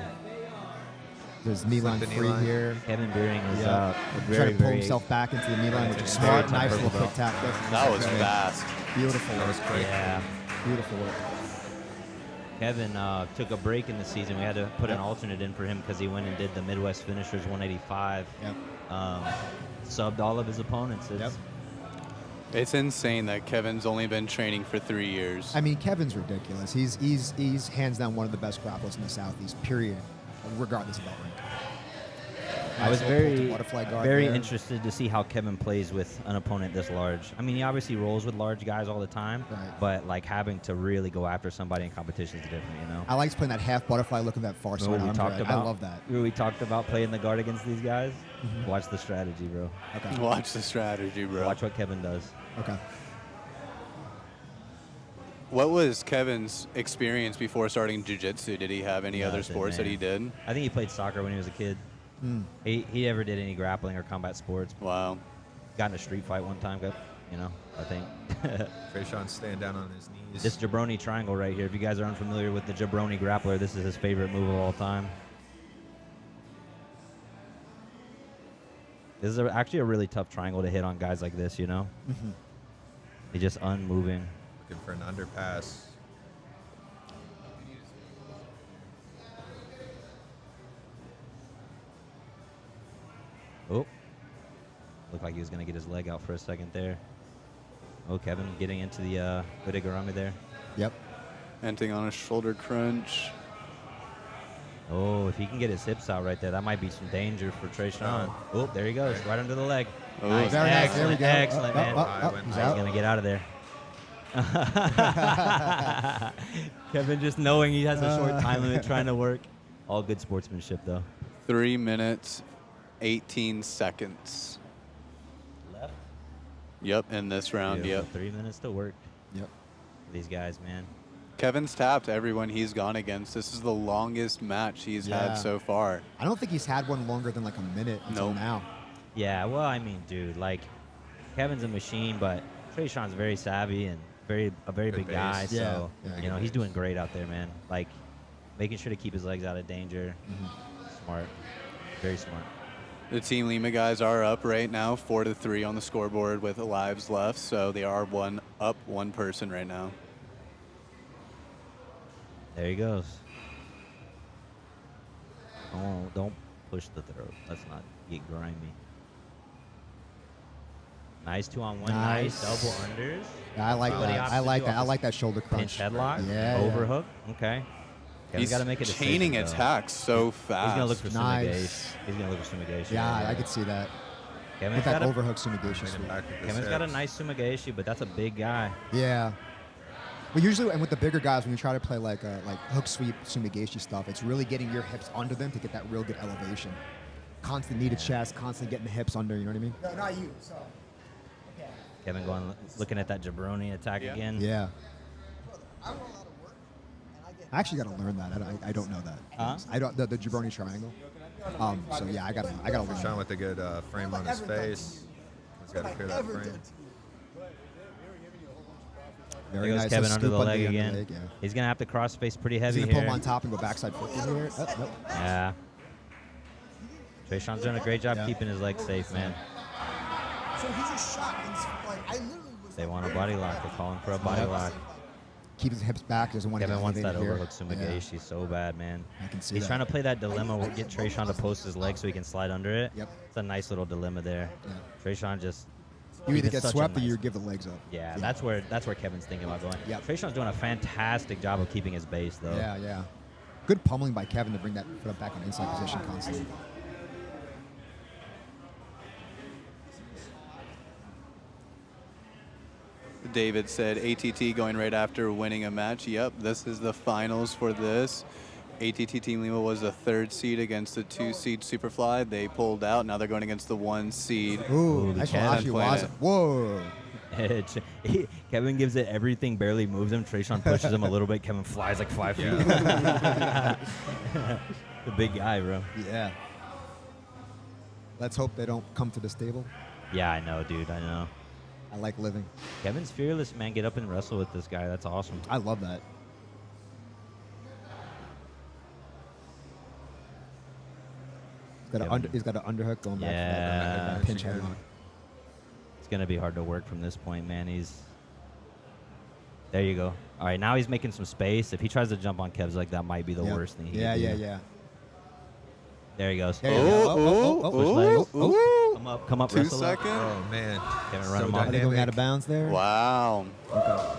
There's knee line Slip the knee free line. here. Kevin Buren is Yeah. very, Trying to pull very. himself back into the knee line, which is Very smart. tough Nice purple little quick belt. tap. That was fast. Beautiful. That was quick. Yeah. Beautiful work. Kevin took a break in the season. We had to put an alternate in for him because he went and did the Midwest Finishers 185. Yep. Subbed all of his opponents. Yep. It's insane that Kevin's only been training for 3 years. I mean, Kevin's ridiculous. He's hands down one of the best grapplers in the Southeast. Period. Regardless of that rank. I was Nice little pull to very, butterfly guard very there. interested to see how Kevin plays with an opponent this large. I mean, he obviously rolls with large guys all the time, Right. but like having to really go after somebody in competition is different, you know. I liked playing that half butterfly look at that far side Remember we arm talked drag. about? I love that. remember we talked about playing the guard against these guys. Watch the strategy, bro. Okay. Watch the strategy, bro. Watch what Kevin does. Okay. What was Kevin's experience before starting jiu-jitsu? Did he have any other Nothing, sports that man. he did? I think he played soccer when he was a kid. Mm. He never did any grappling or combat sports. Wow. Got in a street fight one time, you know, I think. Trayshawn staying down on his knees. This jabroni triangle right here, if you guys are unfamiliar with the jabroni grappler, this is his favorite move of all time. This is actually a really tough triangle to hit on guys like this, you know? Mhm. He's just unmoving. Looking for an underpass. Oh. Looked like he was going to get his leg out for a second there. Oh, Kevin getting into the Udegarami there. Yep. Ending on a shoulder crunch. Oh, if he can get his hips out right there, that might be some danger for Trayshawn. Oh, there he goes, right under the leg. Oh. Nice, Very nice. There we excellent, go. excellent, man. He's He's out. going to get out of there. Kevin just knowing he has a short time limit trying to work. All good sportsmanship, though. 3 minutes, 18 seconds. Left. Yep, in this round, yep. 3 minutes to work. Yep. These guys, man. Kevin's tapped everyone he's gone against. This is the longest match he's Yeah. had so far. I don't think he's had one longer than like a minute until Nope. now. Yeah, well, I mean, dude, like, Kevin's a machine, but Trayshawn's very savvy and a very Good big guy. base. Yeah. So, Yeah, you good know, he's base. doing great out there, man. Like, making sure to keep his legs out of danger. Smart. Very smart. The Team Lima guys are up right now, 4-3 on the scoreboard with lives left, so they are one person right now. There he goes. Oh, don't push the throat. Let's not get grimy. Nice 2-on-1. Nice. Nice double unders. Yeah, I like What he that. opts I to like do that. I off like that shoulder Pinch crunch. headlock. Yeah. Overhook. Okay. Kevin's He's got to make a decision. chaining though. attacks so fast. He's gonna look for Nice. Sumigation. He's gonna look for Sumigation. Yeah, I could see that. Kevin's With that got a, overhook Sumigation Bring him sweep. back with the Kevin's got a hips. nice Sumigation, but that's a big guy. Yeah. But usually, and with the bigger guys, when you try to play like hook sweep Sumigation stuff, it's really getting your hips under them to get that real good elevation. Constant knee to chest, constantly getting the hips under. You know what I mean? No, not you. So. Kevin looking at that jabroni attack again. Yeah. I actually got to learn that. I don't know that. Huh? I don't the jabroni triangle. So yeah, I gotta learn. Krishan That. with a good frame on his face. He's got to clear that frame. Very There goes nice. Kevin A under the scoop leg the again. leg, yeah. He's gonna have to cross face pretty He's heavy gonna pull here. him on top and go backside 50 here. Oh, nope. Yeah. Trayshawn's doing a great job Yeah. keeping his legs safe, man. So he just shot and like I literally was. They want a body lock. They're calling for a body lock. Keep his hips back. Doesn't want to Kevin get wants that elevated overhook here. Sumigashi so bad, man. I can see He's that. trying to play that dilemma, get Trayshawn to post his leg so he can slide under it. Yep. It's a nice little dilemma there. Yeah. Trayshawn just. You either he's get such a swept or nice- you give the legs up. Yeah, that's where Kevin's thinking about going. Yep. Trayshawn's doing a fantastic job of keeping his base, though. Yeah, yeah. Good pummeling by Kevin to bring that foot back on inside position constantly. David said ATT going right after winning a match. Yep, this is the finals for this. ATT Team Lima was the 3rd seed against the 2 seed Superfly. They pulled out. Now they're going against the 1 seed. Ooh, the nice cannon Ashi planet. Whoa. Kevin gives it everything, barely moves him. Trayshawn pushes him a little bit. Kevin flies like 5 feet. The big guy, bro. Yeah. Let's hope they don't come to the stable. Yeah, I know, dude. I know. I like living. Kevin's fearless, man. Get up and wrestle with this guy. That's awesome. I love that. He's got an underhook going back for that pinch headlock. It's going to be hard to work from this point, man. There you go. All right, now he's making some space. If he tries to jump on Kev's leg, that might be the worst thing he can do. Yeah. There he goes. There you go. Push legs. Oh. Come up, 2 wrestle up. seconds. Oh, man. Kevin, run So him off. Are they going out of bounds there? Wow. Okay.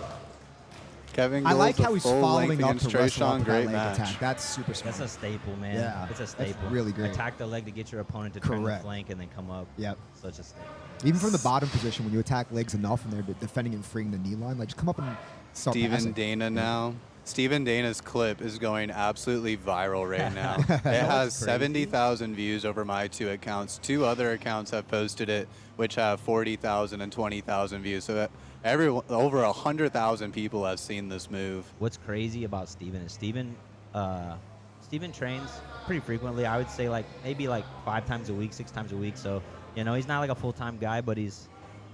Kevin I goes like the how he's full following length up against to wrestle up Trayshawn. with that Great leg match. attack. That's super smart. That's a staple, man. Yeah, It's a that's staple. really great. Attack the leg to get your opponent to turn the Correct. flank and then come up. Yep. Such a staple. Even from the bottom position, when you attack legs enough and they're defending and freeing the knee line, like just come up and start Steven passing. Dana now. Steven Dana's clip is going absolutely viral right now. It has 70,000 views over my 2 accounts. 2 other accounts have posted it, which have 40,000 and 20,000 views. So that over 100,000 people have seen this move. What's crazy about Steven is Steven trains pretty frequently. I would say maybe 5 times a week, 6 times a week. So, he's not like a full-time guy, but he's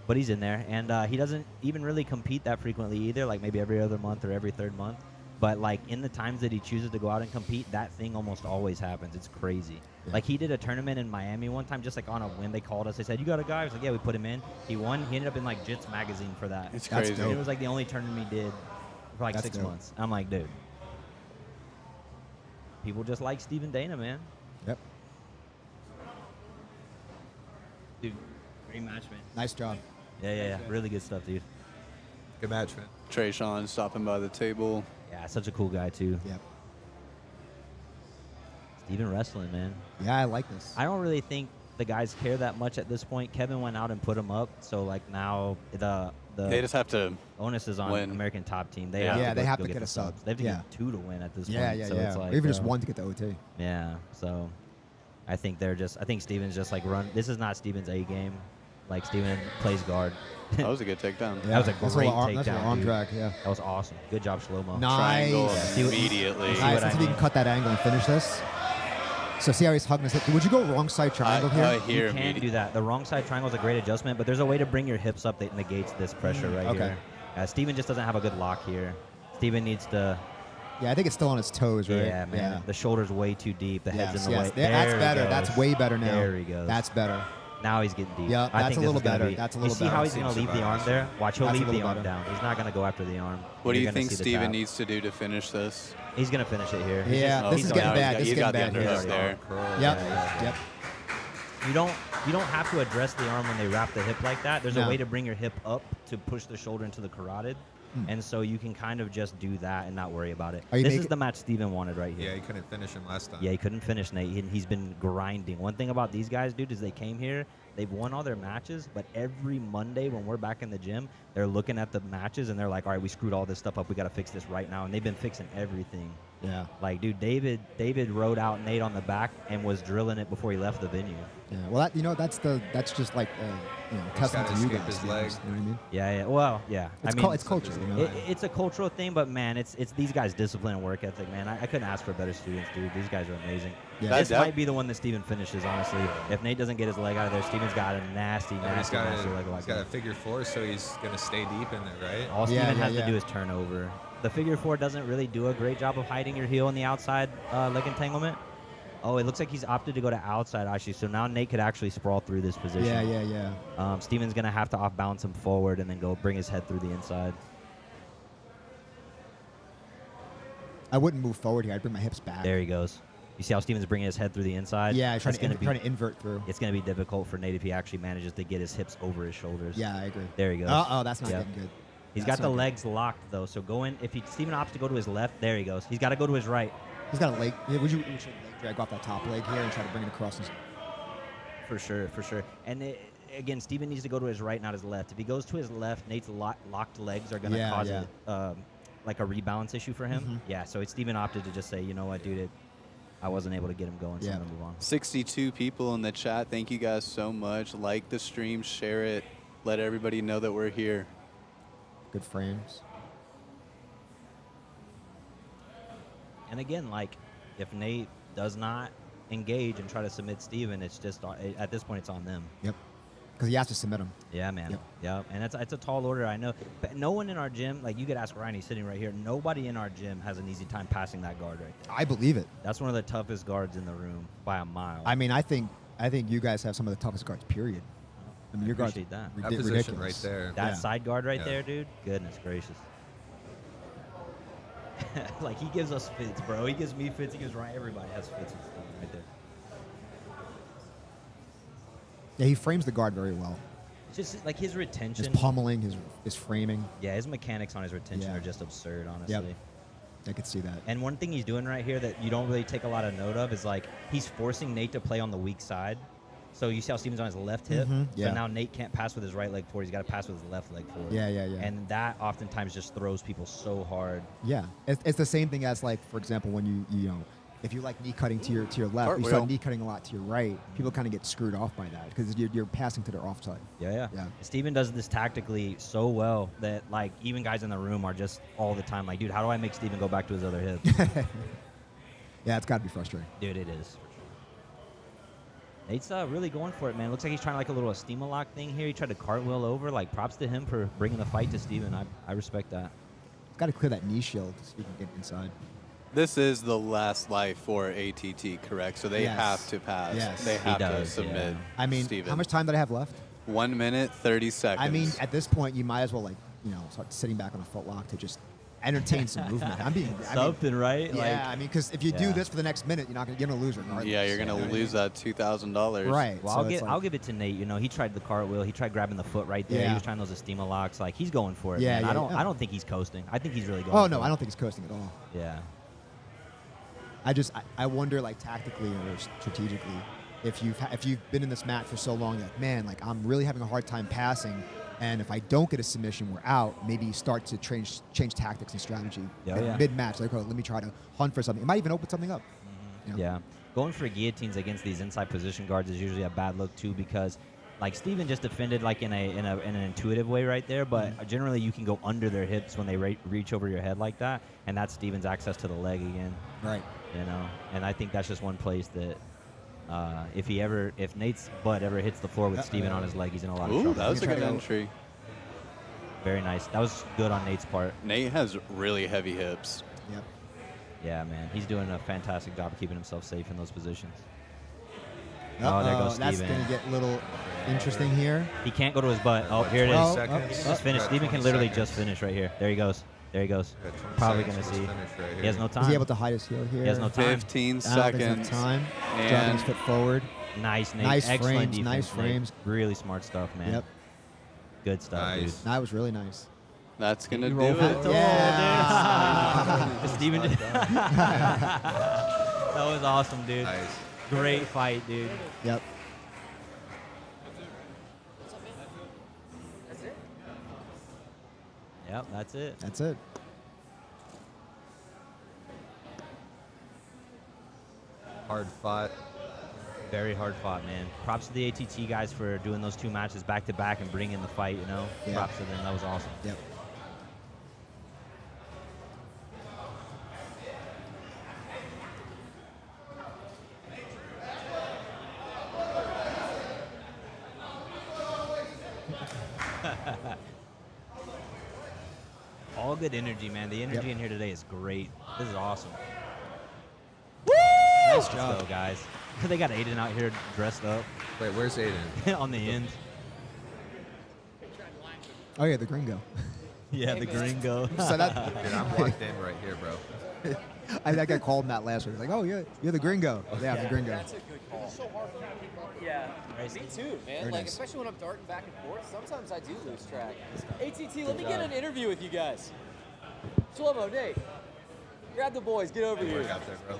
in there. And he doesn't even really compete that frequently either, like maybe every other month or every 3rd month. But in the times that he chooses to go out and compete, that thing almost always happens. It's crazy. Yeah. He did a tournament in Miami one time, just on a whim. They called us. They said, "You got a guy?" I was like, "Yeah." We put him in. He won. He ended up in Jits magazine for that. It's That's crazy. dope. It was the only tournament he did for That's 6 dope. months. I'm like, dude, people just like Steven Dana, man. Yep. Dude, great match, man. Nice job. Yeah. Really good stuff, dude. Good match, man. Trayshawn stopping by the table. Yeah, such a cool guy too. Yep. Steven wrestling, man. Yeah, I like this. I don't really think the guys care that much at this point. Kevin went out and put him up, so now the They just have to onus is on win. American Top Team. They Yeah. have to go get the a sub. subs. They have to Yeah. get 2 to win at this Yeah, point. yeah, so yeah. It's Or even just 1 to get the OT. Yeah, so I think Steven's just run. This is not Steven's A game. Steven plays guard. That was a good takedown. Yeah, was a that's a great little arm, that's a takedown, little arm dude. drag, yeah. That was awesome. Good job, Shlomo. Nice. Triangle See what- immediately. see Nice. what I Let's see if you mean. can cut that angle and finish this. So see how he's hugging his hip. Would you go wrong side triangle here? Here You can do that. The wrong side triangle is a great adjustment, but there's a way to bring your hips up that negates this pressure right okay. here. Steven just doesn't have a good lock here. Steven needs to. Yeah, I think it's still on his toes, right? Yeah, man. Yeah. The shoulder's way too deep. The head's in the way. That's There he better. goes. That's way better now. There he goes. That's better. Now he's getting deep. Yeah, I that's think a this little is gonna better. be- That's a You little see how better. he's going to leave the arm there? Watch, he'll That's a leave the little arm better. down. He's not going to go after the arm. What do You're you gonna think see the Steven tap. needs to do to finish this? He's going to finish it here. Yeah, Oh, this is so getting now bad. This is he's getting got the bad. underhook here. there. Yep. Yep. You don't. you don't have to address the arm when they wrap the hip like that. There's a No. way to bring your hip up to push the shoulder into the carotid. And so you can kind of just do that and not worry about it. Are you This is making- the match Steven wanted right here. Yeah, he couldn't finish him last time. Yeah, he couldn't finish Nate. He's been grinding. One thing about these guys, dude, is they came here, they've won all their matches, but every Monday when we're back in the gym, they're looking at the matches and they're like, all right, we screwed all this stuff up. We got to fix this right now. And they've been fixing everything. Yeah. Like, dude, David rode out Nate on the back and was drilling it before he left the venue. Yeah. Well, that's just like testament to gotta you escape guys. his to be leg. honest, you know what I mean? Yeah. Well, yeah. It's culture. You know? It's a cultural thing, but man, it's these guys' discipline and work ethic, man. I couldn't ask for better students, dude. These guys are amazing. Yeah. This might be the one that Steven finishes, honestly. If Nate doesn't get his leg out of there, Steven's got a nasty leg He's got lock. a figure 4, so he's gonna stay deep in there, right? All Yeah, Steven has yeah. to do is turn over. The figure 4 doesn't really do a great job of hiding your heel on the outside leg entanglement. Oh, it looks like he's opted to go to outside, actually. So now Nate could actually sprawl through this position. Yeah. Steven's going to have to off-balance him forward and then go bring his head through the inside. I wouldn't move forward here. I'd bring my hips back. There he goes. You see how Steven's bringing his head through the inside? Yeah, trying That's to invert through. It's going to be difficult for Nate if he actually manages to get his hips over his shoulders. Yeah, I agree. There he goes. Oh, that's not Yep. getting good. He's That's got the not good. legs locked, though. So Steven opts to go to his left, there he goes. He's got to go to his right. He's got a leg. Yeah, we should leg drag off that top leg here and try to bring it across. For sure. And again, Steven needs to go to his right, not his left. If he goes to his left, Nate's locked legs are going to cause like a rebalance issue for him. Mhm. Yeah, so Steven opted to just say, you know what, dude, I wasn't able to get him going, so I'm going to move on. 62 people in the chat. Thank you guys so much. Like the stream, share it, let everybody know that we're here. Good frames. And again, like, if Nate does not engage and try to submit Steven, it's just, at this point, it's on them. Yep. Because he has to submit him. Yeah, man. Yep. Yeah, and it's a tall order, I know. But no one in our gym, like you could ask Ryan, he's sitting right here. Nobody in our gym has an easy time passing that guard right there. I believe it. That's one of the toughest guards in the room by a mile. I mean, I think you guys have some of the toughest guards. Period. I mean, your guards appreciate that. That position ridiculous. right there. That Yeah. side guard right Yeah. there, dude. Goodness gracious. Like, he gives us fits, bro. He gives me fits. He gives Ryan. Everybody has fits and stuff right there. Yeah, he frames the guard very well. Just like his retention. His pummeling, his framing. Yeah, his mechanics on his retention Yeah. are just absurd, honestly. Yep. I could see that. And one thing he's doing right here that you don't really take a lot of note of is, like, he's forcing Nate to play on the weak side. So you see how Steven's on his left hip? Yeah. So now Nate can't pass with his right leg forward. He's got to pass with his left leg forward. Yeah. And that oftentimes just throws people so hard. Yeah, it's the same thing as, like, for example, when you know, if you like knee cutting to your left, you Cartwheel. start knee cutting a lot to your right. People kind of get screwed off by that because you're passing to their offside. Yeah. Yeah. Steven does this tactically so well that, like, even guys in the room are just all the time like, dude, how do I make Steven go back to his other hip? Yeah, it's got to be frustrating. Dude, it is. Nate's really going for it, man. Looks like he's trying like a little Estima lock thing here. He tried to cartwheel over. Like, props to him for bringing the fight to Steven. I respect that. Got to clear that knee shield so you can get inside. This is the last life for ATT, correct? So they Yes. have to pass. Yes. They have to does, submit. yeah. I mean, Steven. how much time did I have left? 1 minute, 30 seconds. I mean, at this point, you might as well, like, start sitting back on a foot lock to just entertain some movement. Something, right? Yeah, I mean, because if you do Yeah. this for the next minute, you're gonna lose regardless. yeah, you're You know gonna what I lose mean? that $2,000. Right. Well, so it's I'll like- give it to Nate. You know, he tried the cartwheel. He tried grabbing the foot right there. Yeah. He was trying those Estima locks. Like, he's going for it. Yeah, man. yeah, I yeah. don't think he's coasting. I think he's really going. Oh for no, it. I don't think he's coasting at all. Yeah. I wonder, like, tactically or strategically, if you've been in this match for so long, like, man, like, I'm really having a hard time passing, and if I don't get a submission, we're out. Maybe you start to change tactics and strategy mid match. Like, oh, let me try to hunt for something. It might even open something up. Mm-hmm. Yeah. Going for guillotines against these inside position guards is usually a bad look too, because, like, Steven just defended like in an intuitive way right there, but generally you can go under their hips when they reach over your head like that, and that's Steven's access to the leg again. Right. You know, and I think that's just one place that if Nate's butt ever hits the floor with Steven on his leg, he's in a lot of Ooh, trouble. that was a good Try to- entry. Very nice. That was good on Nate's part. Nate has really heavy hips. Yep. Yeah, man. He's doing a fantastic job of keeping himself safe in those positions. Uh-oh, Oh, there goes that's Steven. gonna get a little interesting here. He can't go to his butt. Oh, here it is. 20 Oh, seconds. Just finish. Got Steven can 20 literally seconds. just finish right here. There he goes. There he goes. Got 20 Probably going seconds to to see. finish right He has here. no time. Is he able to hide his heel here? He has no time. 15 I don't think he has seconds. time. And Dropping his foot forward. Nice, Nate. Nice Excellent frames, defense, nice Nate. frames. Really smart stuff, man. Yep. Good stuff, dude. That was really nice. That's going to do roll it. for it. Yeah. Steven did. That was awesome, dude. Nice. Great fight, dude. Yep. That's it. Yep, that's it. That's it. Hard fought. Very hard fought, man. Props to the ATT guys for doing those 2 matches back to back and bringing the fight, you know? Yeah. Props to them. That was awesome. Yep. All good energy, man. The energy in here today is great. This is awesome. Nice Let's job. go, guys. They got Aiden out here dressed up Wait, where's Aiden? on the end. Oh yeah, the gringo. Yeah, the gringo. So that, Dude, I'm locked in right here, bro. I think I called him that last week. Like, oh yeah, you're the gringo. Yeah, I'm the gringo. That's a good call. Yeah, me too, man. Very like, nice. especially when I'm darting back and forth, sometimes I do lose track. ATT, let me get an interview with you guys. Shlomo, Nate, grab the boys, get over here. Work out there, bro.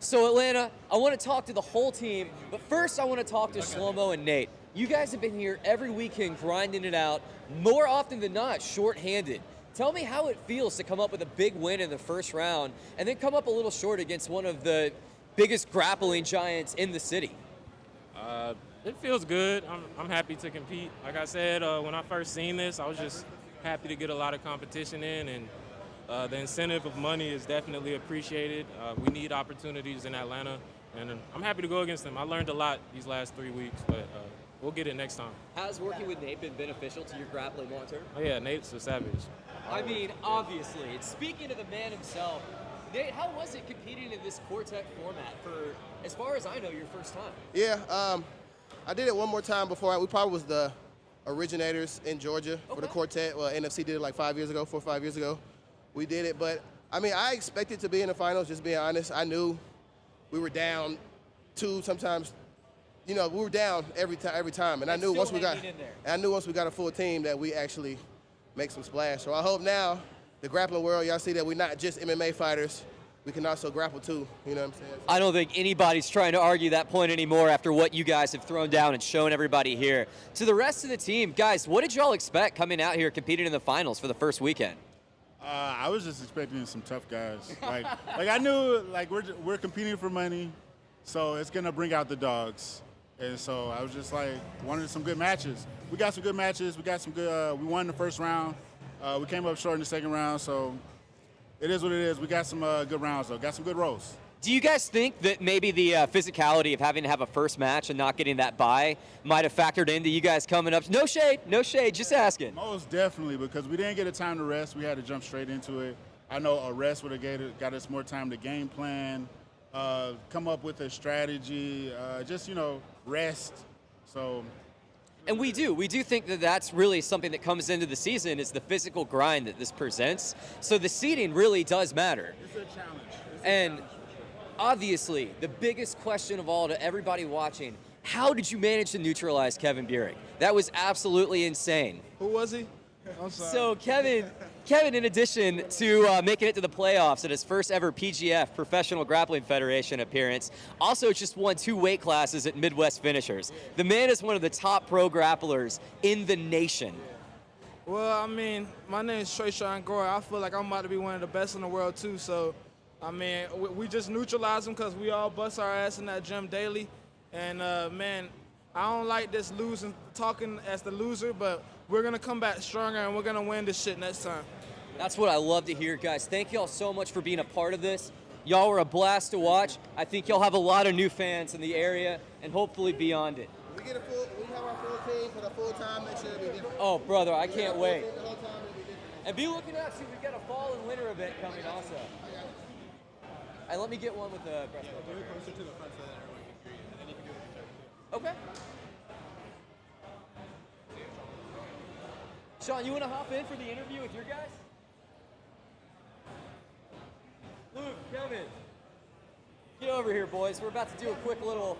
So Atlanta, I want to talk to the whole team, but first I want to talk to Shlomo and Nate. You guys have been here every weekend grinding it out, more often than not short-handed. Tell me how it feels to come up with a big win in the first round and then come up a little short against one of the biggest grappling giants in the city. It feels good. I'm happy to compete. Like I said, when I first seen this, I was just happy to get a lot of competition in, and the incentive of money is definitely appreciated. We need opportunities in Atlanta, and I'm happy to go against them. I learned a lot these last 3 weeks, but we'll get it next time. How's working with Nate been beneficial to your grappling long term? Oh yeah, Nate's a savage. I mean, obviously. And speaking of the man himself, Nate, how was it competing in this quartet format for, as far as I know, your first time? Yeah, I did it one more time before. We probably was the originators in Georgia for the quartet. Well, NFC did it like 4 or 5 years ago. We did it, but I mean, I expected to be in the finals, just being honest. I knew we were down 2, sometimes, you know, we were down every time. And I knew once we got a full team that we actually make some splash. So I hope now the grappling world, y'all see that we're not just MMA fighters. We can also grapple too, you know what I'm saying? I don't think anybody's trying to argue that point anymore after what you guys have thrown down and shown everybody here. To the rest of the team, guys, what did y'all expect coming out here competing in the finals for the first weekend? I was just expecting some tough guys. Like I knew, like we're competing for money, so it's gonna bring out the dogs. And so I was just like wanted some good matches. We got some good matches. We got some good. We won the first round. We came up short in the second round, so it is what it is. We got some good rounds though. Got some good rolls. Do you guys think that maybe the physicality of having to have a first match and not getting that bye might have factored into you guys coming up? No shade, just asking. Most definitely, because we didn't get a time to rest. We had to jump straight into it. I know a rest would have got us more time to game plan, come up with a strategy, just, rest. So. And we do think that that's really something that comes into the season is the physical grind that this presents. So the seeding really does matter. It's a challenge. And obviously, the biggest question of all to everybody watching, how did you manage to neutralize Kevin Burek? That was absolutely insane. Who was he? I'm sorry. So Kevin, in addition to making it to the playoffs at his first ever PGF, Professional Grappling Federation appearance, also just won 2 weight classes at Midwest Finishers. The man is one of the top pro grapplers in the nation. Well, I mean, my name is Trayshawn Gore. I feel like I'm about to be one of the best in the world too. So, I mean, we just neutralize them because we all bust our ass in that gym daily. And man, I don't like this losing, talking as the loser, but we're gonna come back stronger and we're gonna win this shit next time. That's what I love to hear, guys. Thank y'all so much for being a part of this. Y'all were a blast to watch. I think y'all have a lot of new fans in the area and hopefully beyond it. We have our full team for the full time, make sure it'll be different. Oh, brother, I can't wait. And be looking out, see, we've got a fall and winter event coming also. And let me get one with the breastplate. Do it closer to the front so that everyone can hear you, and then you can do it with the Okay. Sean, you want to hop in for the interview with your guys? Kevin, get over here, boys. We're about to do a quick little.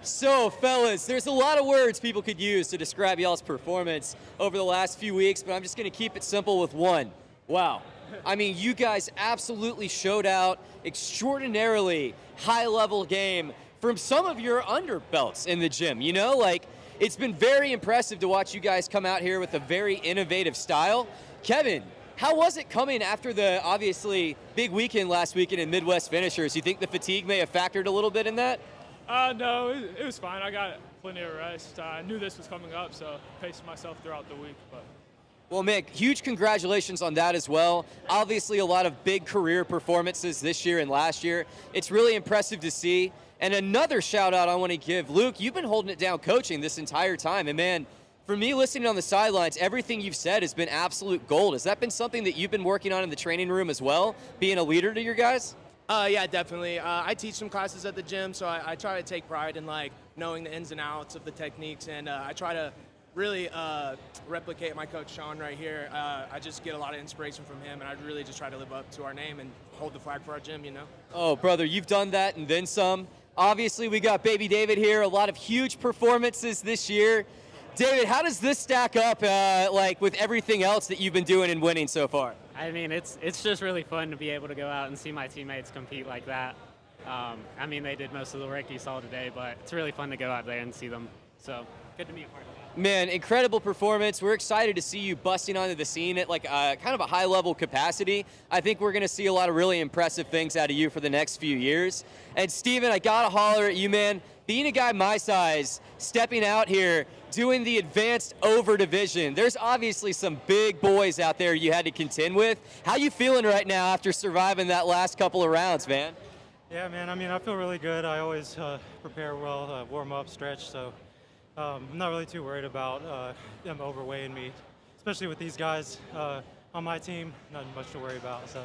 So, fellas, there's a lot of words people could use to describe y'all's performance over the last few weeks, but I'm just going to keep it simple with one. Wow. I mean, you guys absolutely showed out. Extraordinarily high-level game from some of your underbelts in the gym. You know, like, it's been very impressive to watch you guys come out here with a very innovative style. Kevin, how was it coming after the obviously big weekend last weekend in Midwest Finishers? You think the fatigue may have factored a little bit in that? No, it was fine. I got plenty of rest. I knew this was coming up, so paced myself throughout the week. But well, Mick, huge congratulations on that as well. Obviously, a lot of big career performances this year and last year. It's really impressive to see. And another shout out I want to give, Luke, you've been holding it down coaching this entire time. And man, for me listening on the sidelines, everything you've said has been absolute gold. Has that been something that you've been working on in the training room as well, being a leader to your guys? Yeah, definitely. I teach some classes at the gym, so I try to take pride in like knowing the ins and outs of the techniques, and I try to really replicate my coach Sean right here. I just get a lot of inspiration from him, and I really just try to live up to our name and hold the flag for our gym, you know? Oh, brother, you've done that and then some. Obviously, we got Baby David here, a lot of huge performances this year. David, how does this stack up like with everything else that you've been doing and winning so far? I mean, it's just really fun to be able to go out and see my teammates compete like that. I mean, they did most of the work you saw today, but it's really fun to go out there and see them. So good to be a part of that. Man, incredible performance. We're excited to see you busting onto the scene at like kind of a high-level capacity. I think we're going to see a lot of really impressive things out of you for the next few years. And Steven, I got to holler at you, man. Being a guy my size, stepping out here, doing the advanced over division, there's obviously some big boys out there you had to contend with. How you feeling right now after surviving that last couple of rounds, man? Yeah, man, I mean, I feel really good. I always prepare well, warm up, stretch, so I'm not really too worried about them overweighing me, especially with these guys on my team, not much to worry about, so.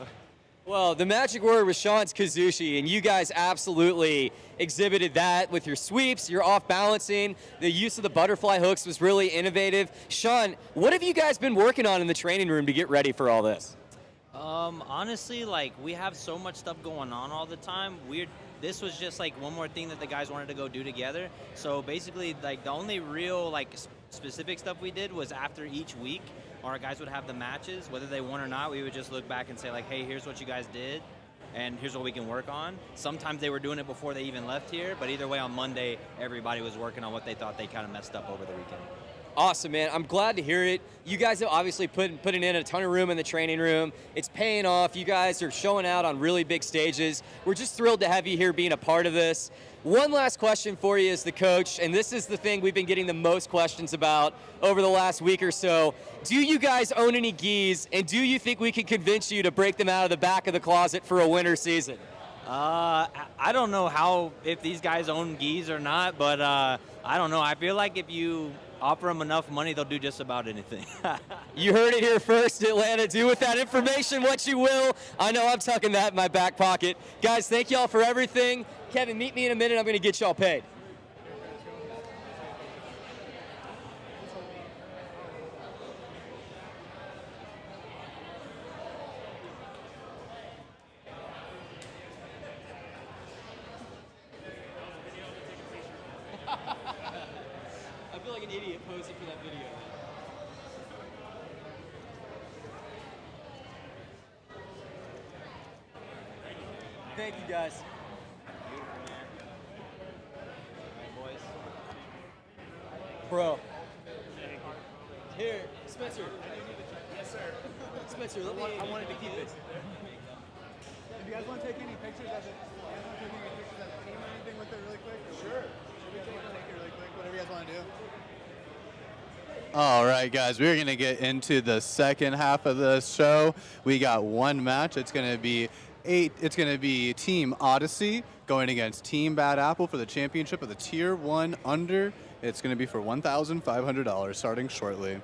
Well, the magic word was Sean's Kazushi, and you guys absolutely exhibited that with your sweeps, your off-balancing. The use of the butterfly hooks was really innovative. Sean, what have you guys been working on in the training room to get ready for all this? Honestly, like, we have so much stuff going on all the time. This was just like one more thing that the guys wanted to go do together. So basically, like, the only real like specific stuff we did was after each week, our guys would have the matches, whether they won or not. We would just look back and say like, hey, here's what you guys did, and here's what we can work on. Sometimes they were doing it before they even left here, but either way, on Monday, everybody was working on what they thought they kind of messed up over the weekend. Awesome, man. I'm glad to hear it. You guys have obviously putting in a ton of room in the training room. It's paying off. You guys are showing out on really big stages. We're just thrilled to have you here being a part of this. One last question for you as the coach, and this is the thing we've been getting the most questions about over the last week or so. Do you guys own any gis, and do you think we can convince you to break them out of the back of the closet for a winter season? I don't know if these guys own gis or not, but I don't know. I feel like if you offer them enough money, they'll do just about anything. You heard it here first, Atlanta. Do with that information what you will. I know I'm tucking that in my back pocket. Guys, thank y'all for everything. Kevin, meet me in a minute. I'm going to get y'all paid. I feel like an idiot posing for that video. Thank you, guys. Boys. Bro. Here, Spencer. Yes, sir. Spencer, I wanted to keep it. If you guys want to take any pictures as a team or anything with it really quick? Sure. Should we take it really quick? Whatever you guys want to do. All right, guys, we're going to get into the second half of the show. We got one match. It's going to be Team Odyssey going against Team Bad Apple for the championship of the Tier 1 under. It's going to be for $1,500 starting shortly.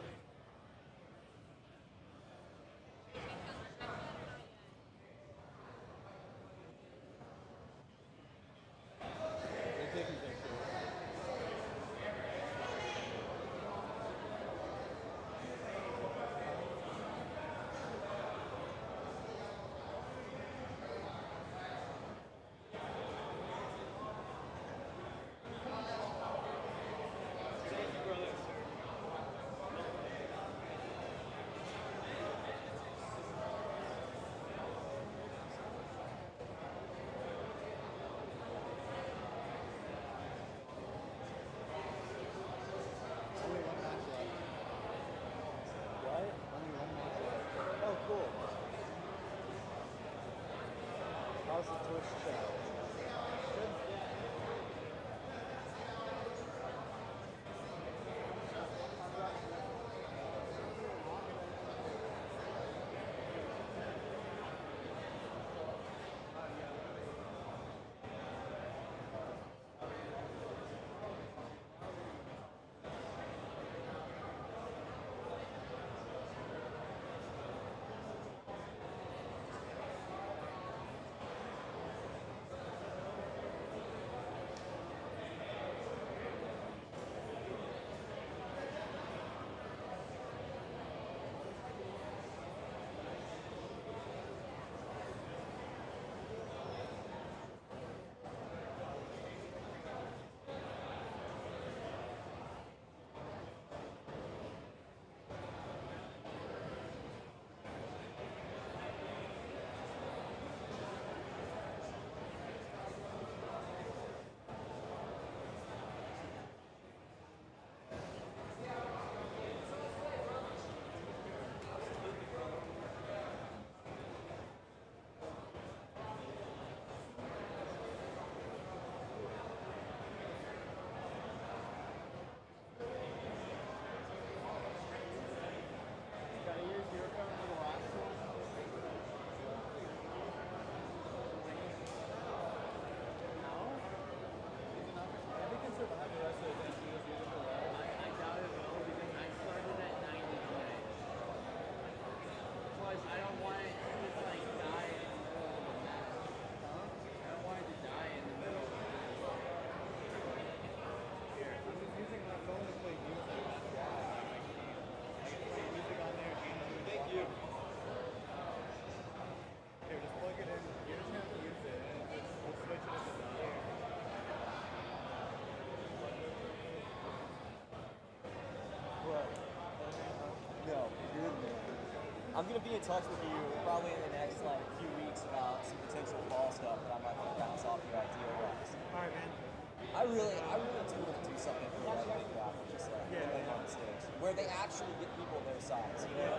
I'm gonna be in touch with you probably in the next like few weeks about some potential fall stuff that I might want to bounce off your idea wise. All right, man. I really do want to do something for like big grapple, just like really on the stage, where they actually get people their size. You know,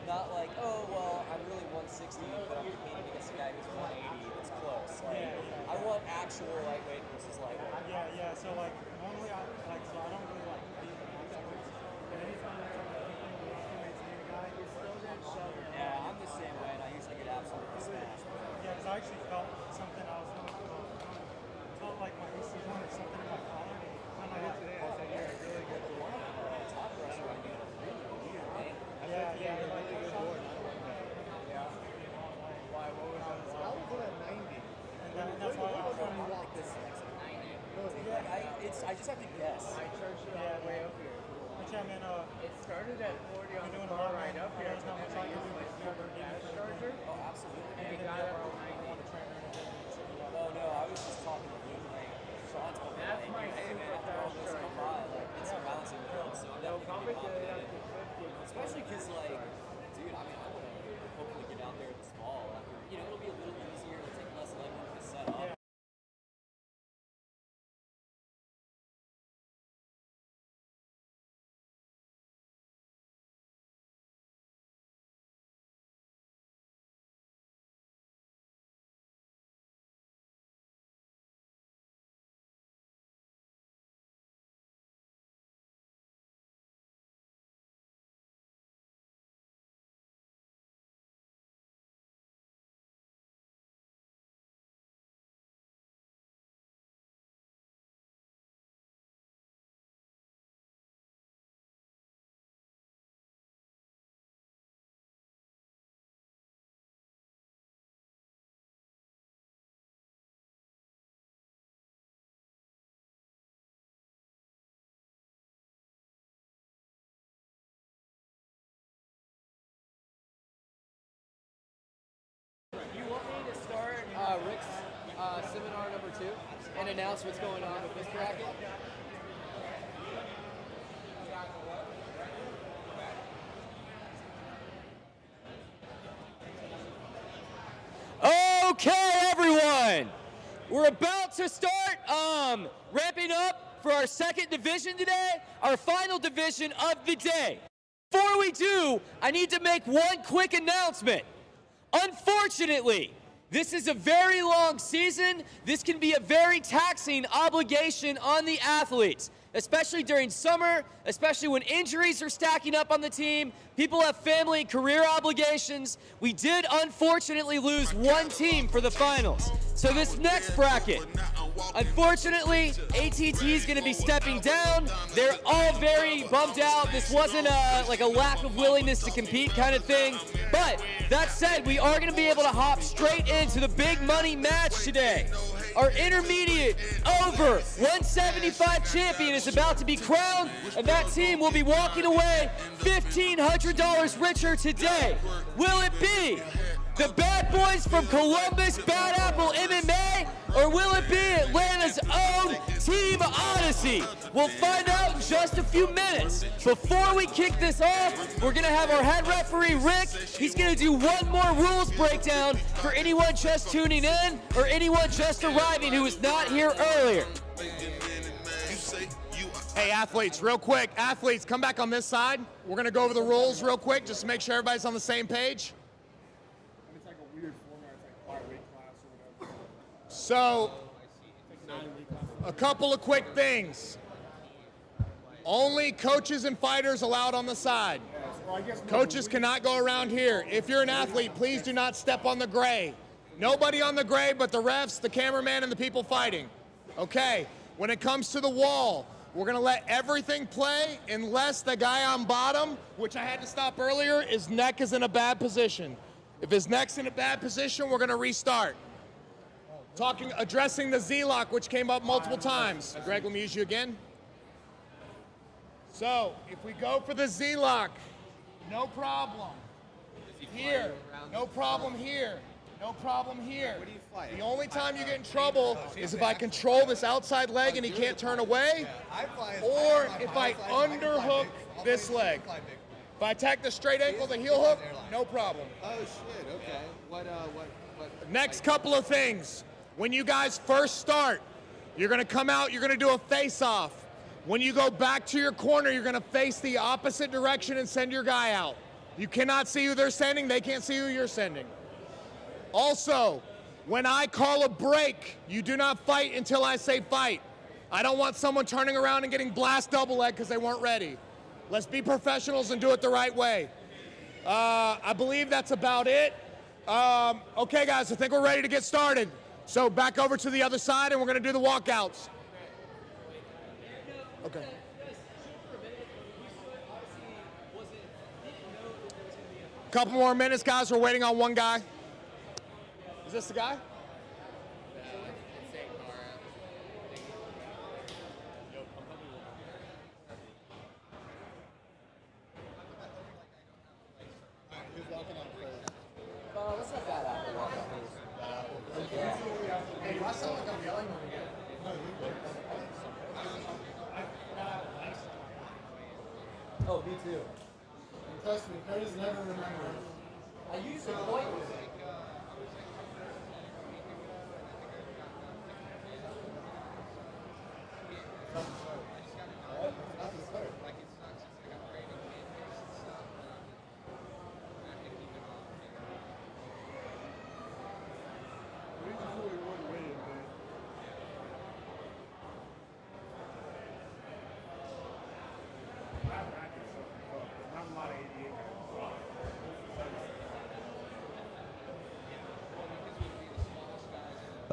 not like, oh well, I'm really 160, but I'm competing against a guy who's 180. It's close. Like, I want actual lightweight versus lightweight. Yeah. So like normally I don't really like compete afterwards. But anytime I try to compete with teammates and a guy, you're still gonna shove it. Yeah, I'm the same way, and I usually get absolutely smashed. Yeah, because I actually felt something. I was felt like my AC joint or something in my collar. I don't know. Today I said you're a really good board. Top pressure on you. Yeah, like a really good board. Yeah. Why? What was that? I was at 90. And that's why I was trying to walk this next to 90. I just have to guess. I charged it all the way up here. Yeah, man, it started at 40 on the doing a bar lot right up here. There's not much I can do with the gas charger. Oh, absolutely. And it got it around 90. Oh no, I was just talking to Luke. Like, Sean told me, That's like, my hey man, super after all fast this come charger. by, like, it's some balancing with them, so I'm definitely gonna be popping in. Especially because, like, dude, I mean, I want to hopefully get out there this fall. After, you know, it'll be a little easier, it'll take less legwork to set up. You want me to start Rick's seminar number 2 and announce what's going on with this bracket? Okay, everyone. We're about to start ramping up for our second division today, our final division of the day. Before we do, I need to make one quick announcement. Unfortunately, This is a very long season. This can be a very taxing obligation on the athletes, especially during summer, especially when injuries are stacking up on the team. People have family and career obligations. We did unfortunately lose one team for the finals. So this next bracket, unfortunately, ATT is going to be stepping down. They're all very bummed out. This wasn't like a lack of willingness to compete kind of thing. But that said, we are going to be able to hop straight into the big money match today. Our intermediate over 175 champion is about to be crowned, and that team will be walking away $1,500 richer today. Will it be the bad boys from Columbus, Bad Apple MMA, or will it be Atlanta's own Team Odyssey? We'll find out in just a few minutes. Before we kick this off, we're gonna have our head referee, Rick. He's gonna do one more rules breakdown for anyone just tuning in or anyone just arriving who was not here earlier. Hey, athletes, real quick. Athletes, come back on this side. We're gonna go over the rules real quick just to make sure everybody's on the same page. So, a couple of quick things. Only coaches and fighters allowed on the side. Coaches cannot go around here. If you're an athlete, please do not step on the gray. Nobody on the gray but the refs, the cameraman, and the people fighting. Okay, when it comes to the wall, we're gonna let everything play unless the guy on bottom, which I had to stop earlier, his neck is in a bad position. If his neck's in a bad position, we're gonna restart. Addressing the Z-lock, which came up multiple times. Greg, let me use you again. So, if we go for the Z-lock, no problem. Here, no problem here, no problem here. The only time you get in trouble is if I control this outside leg and he can't turn away, or if I underhook this leg. If I attack the straight ankle, the heel hook, no problem. Oh shit, okay. What Next couple of things. When you guys first start, you're gonna come out, you're gonna do a face-off. When you go back to your corner, you're gonna face the opposite direction and send your guy out. You cannot see who they're sending, they can't see who you're sending. Also, when I call a break, you do not fight until I say fight. I don't want someone turning around and getting blast double leg because they weren't ready. Let's be professionals and do it the right way. I believe that's about it. Okay, guys, I think we're ready to get started. So back over to the other side, and we're going to do the walkouts. Okay. Couple more minutes, guys. We're waiting on one guy. Is this the guy? What's up, Bad Apple? Hey, do I sound like I'm yelling? Oh, me too. Trust me, Curtis never remembers. I used to point with it.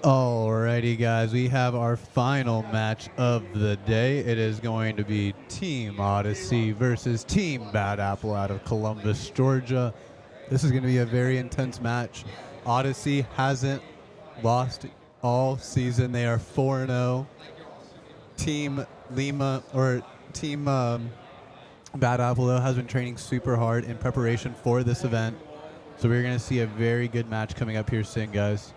Alrighty, guys, we have our final match of the day. It is going to be Team Odyssey versus Team Bad Apple out of Columbus, Georgia. This is going to be a very intense match. Odyssey hasn't lost all season. They are 4-0. Team Lima, or Team Bad Apple, though, has been training super hard in preparation for this event. So we're going to see a very good match coming up here soon, guys.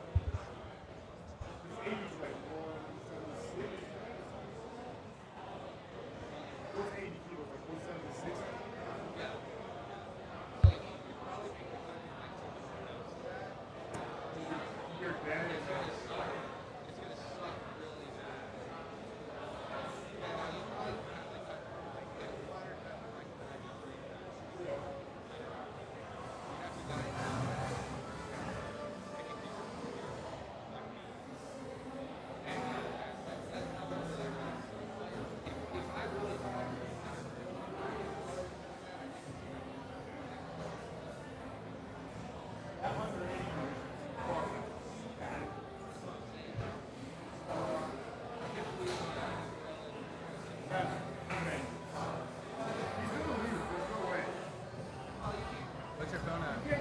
We're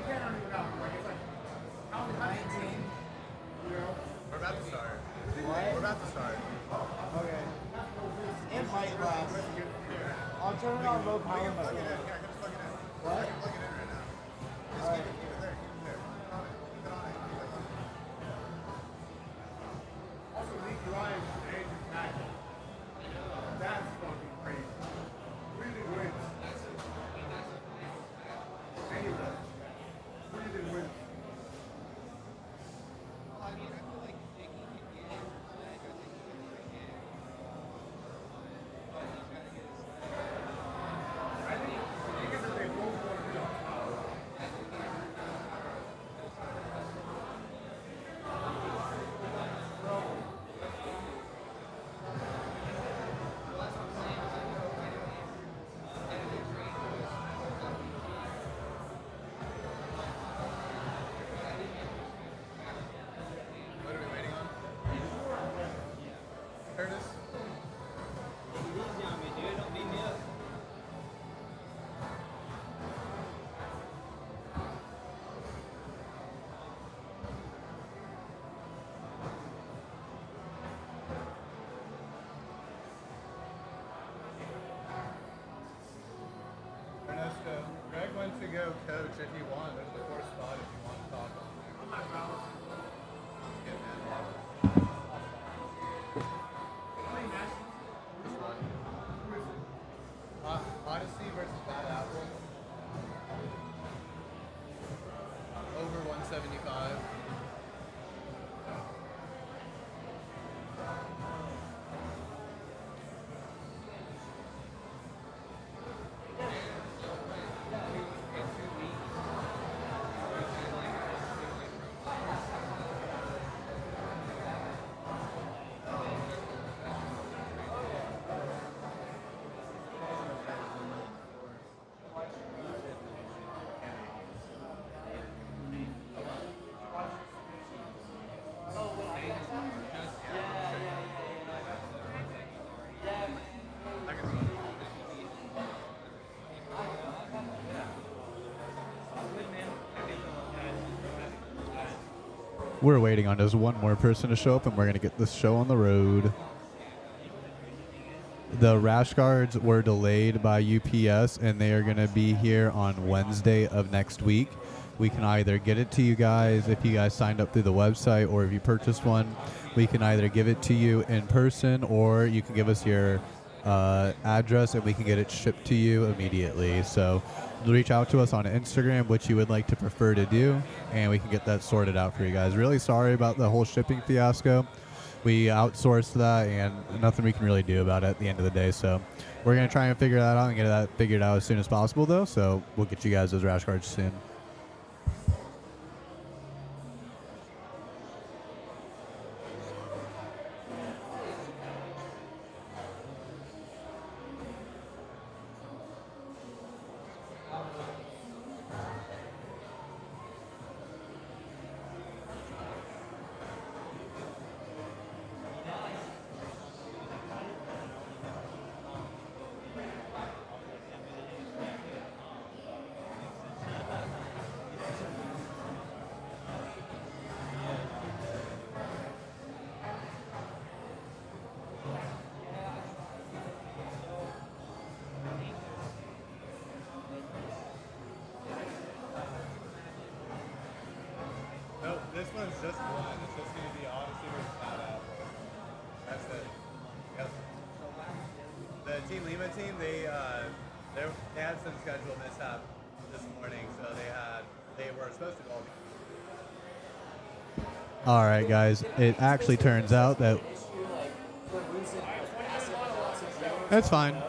about to start. We're about to start. Okay. It might last. I'll turn it on low power. What? Alright. Also, Lee drives Andrew tackle. That's fucking crazy. Breathing wins. Anyway, breathing wins. What are we waiting on? Curtis? Easy on me, dude. Don't beat me up. Ernesto, Greg went to go coach if you want. There's a fourth spot if you want to talk on there. I'm not proud. Good man. Odyssey versus Bad Apple. Over 175. We're waiting on just one more person to show up, and we're going to get this show on the road. The rash guards were delayed by UPS, and they are going to be here on Wednesday of next week. We can either get it to you guys if you guys signed up through the website, or if you purchased one. We can either give it to you in person, or you can give us your address, and we can get it shipped to you immediately. So reach out to us on Instagram, which you would like to prefer to do, and we can get that sorted out for you guys. Really sorry about the whole shipping fiasco. We outsourced that, and nothing we can really do about it at the end of the day. So we're going to try and figure that out and get that figured out as soon as possible, though. So we'll get you guys those rash guards soon. Nope, this one's just one. It's just going to be Odyssey versus Bad Apple. That's it. Yep. The Team Lima team, they had some schedule mishap this morning, so they were supposed to all be. All right, guys. It actually turns out that that's fine.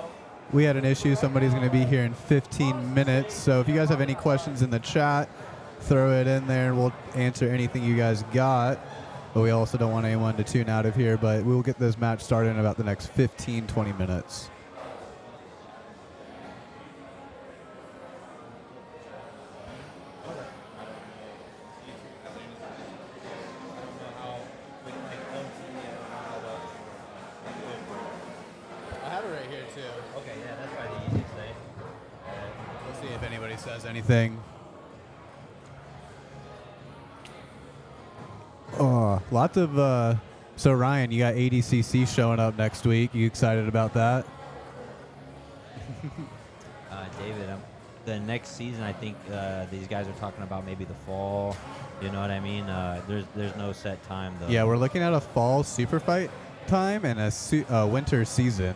We had an issue. Somebody's going to be here in 15 minutes. So if you guys have any questions in the chat, throw it in there, and we'll answer anything you guys got. But we also don't want anyone to tune out of here. But we'll get this match started in about the next 15, 20 minutes. I have it right here too. Okay, yeah, that's probably the easiest thing. We'll see if anybody says anything. Lots of. So Ryan, you got ADCC showing up next week. You excited about that? David, the next season, I think these guys are talking about maybe the fall. You know what I mean? There's no set time though. Yeah, we're looking at a fall super fight time and a winter season.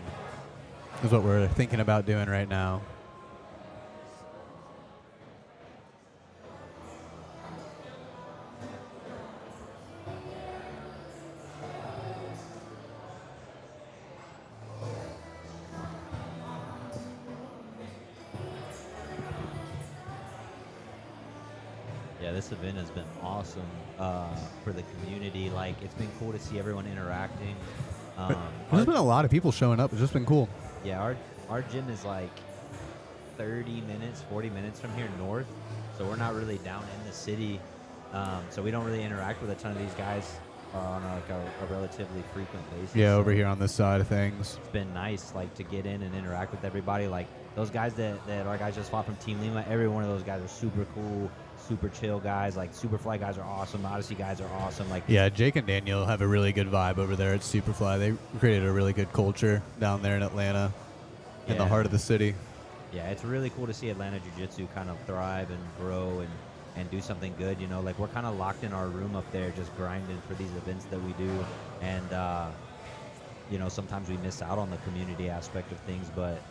Is what we're thinking about doing right now. Yeah, this event has been awesome for the community. Like, it's been cool to see everyone interacting. There's been a lot of people showing up. It's just been cool. Yeah, our gym is like 30 minutes, 40 minutes from here north, so we're not really down in the city. So we don't really interact with a ton of these guys on a relatively frequent basis. Yeah, So over here on this side of things. it's been nice, like, to get in and interact with everybody. Like, those guys that our guys just fought from Team Lima, every one of those guys are super cool, super chill guys. Like, Superfly guys are awesome. The Odyssey guys are awesome. Like, Yeah, Jake and Daniel have a really good vibe over there at Superfly. They created a really good culture down there in Atlanta, in the Yeah. heart of the city. Yeah, it's really cool to see Atlanta Jiu-Jitsu kind of thrive and grow and do something good. You know, like, we're kind of locked in our room up there just grinding for these events that we do. And, you know, sometimes we miss out on the community aspect of things. But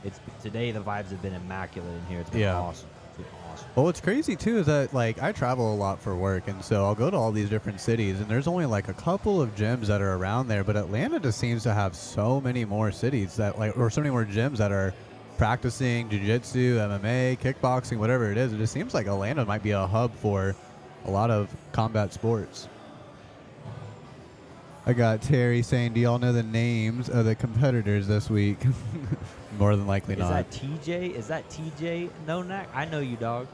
today the vibes have been immaculate in here. It's been awesome. It's been awesome. Well, what's crazy, too, is that, like, I travel a lot for work, and so I'll go to all these different cities, and there's only, like, a couple of gyms that are around there, but Atlanta just seems to have so many more cities that, like, or so many more gyms that are practicing jiu-jitsu, MMA, kickboxing, whatever it is. It just seems like Atlanta might be a hub for a lot of combat sports. I got Terry saying, do y'all know the names of the competitors this week? More than likely not. Is that TJ? Is that TJ No-Knack? I know you, dog.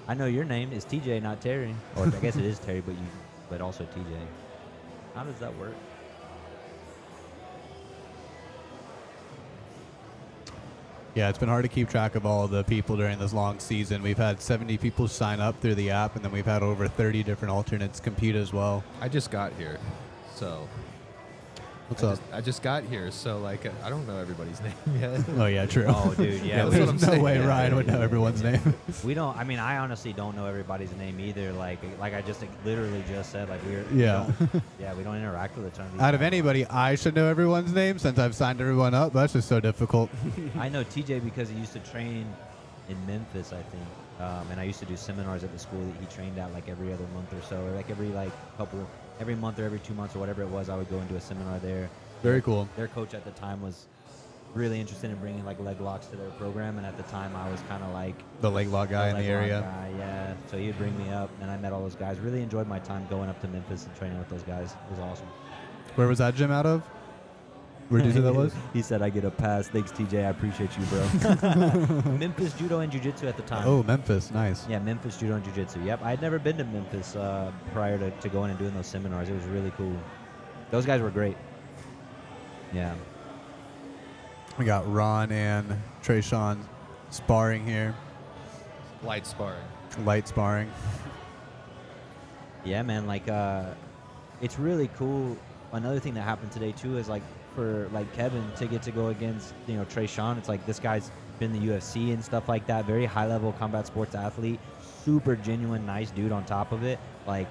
I know your name is TJ, not Terry. Or I guess it is Terry, but also TJ. How does that work? Yeah, it's been hard to keep track of all of the people during this long season. We've had 70 people sign up through the app, and then we've had over 30 different alternates compete as well. I just got here, so. What's up? I just got here, so, like, I don't know everybody's name yet. Oh, yeah, true. Oh, dude, yeah. There's no way Ryan would know everyone's name. We don't. I mean, I honestly don't know everybody's name either. Like I just literally just said, like, Yeah. we don't interact with a ton of these Out of guys. anybody, I should know everyone's name since I've signed everyone up. That's just so difficult. I know TJ because he used to train in Memphis, I think, and I used to do seminars at the school that he trained at, like, every other month or so, or like every month or every 2 months or whatever it was. I would go and do a seminar there. Very cool. Their coach at the time was really interested in bringing, like, leg locks to their program, and at the time I was kind of like The leg lock guy in the leg lock area. guy, yeah. So he would bring me up, and I met all those guys. Really enjoyed my time going up to Memphis and training with those guys. It was awesome. Where was that gym out of? Where did you say that was? He said, I get a pass. Thanks, TJ. I appreciate you, bro. Memphis Judo and Jiu-Jitsu at the time. Oh, Memphis. Nice. Yeah, Memphis Judo and Jiu-Jitsu. Yep. I had never been to Memphis prior to going and doing those seminars. It was really cool. Those guys were great. Yeah. We got Ron and Trayshawn sparring here. Light sparring. Light sparring. Yeah, man. Like, it's really cool. Another thing that happened today, too, is, like, for, like, Kevin to get to go against, you know, Trayshawn. It's like, this guy's been in the UFC and stuff like that. Very high-level combat sports athlete. Super genuine, nice dude on top of it. Like,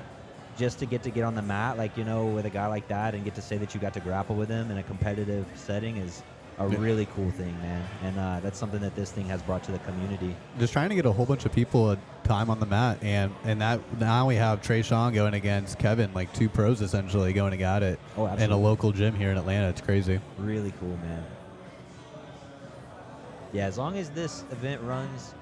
just to get on the mat, like, you know, with a guy like that and get to say that you got to grapple with him in a competitive setting is a really cool thing, man. And that's something that this thing has brought to the community. Just trying to get a whole bunch of people time on the mat, and that now we have Trayshawn going against Kevin, like two pros essentially going at it in a absolutely. local gym here in Atlanta. It's crazy. Really cool, man. Yeah, as long as this event runs,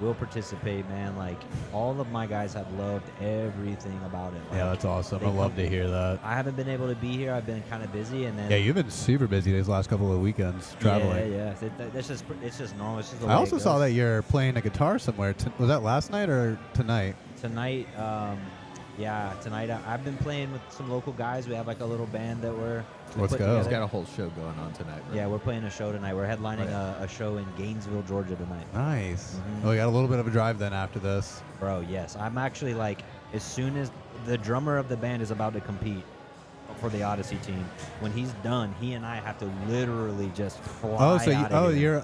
we'll participate, man. Like, all of my guys have loved everything about it. Like, Yeah, that's awesome. they I love come- to hear that. I haven't been able to be here. I've been kind of busy, and then Yeah, you've been super busy these last couple of weekends traveling. Yeah. It's just normal. It's just the I way also it saw goes. that you're playing a guitar somewhere. Was that last night or tonight? Tonight, tonight I've been playing with some local guys. We have, like, a little band that we're Let's putting go. He's together. got a whole show going on tonight, right? Yeah, we're playing a show tonight. We're headlining a show in Gainesville, Georgia tonight. Nice. Mhm. Well, we got a little bit of a drive then after this. Bro, yes. I'm actually, like, as soon as the drummer of the band is about to compete for the Odyssey team, when he's done, he and I have to literally just fly out of here.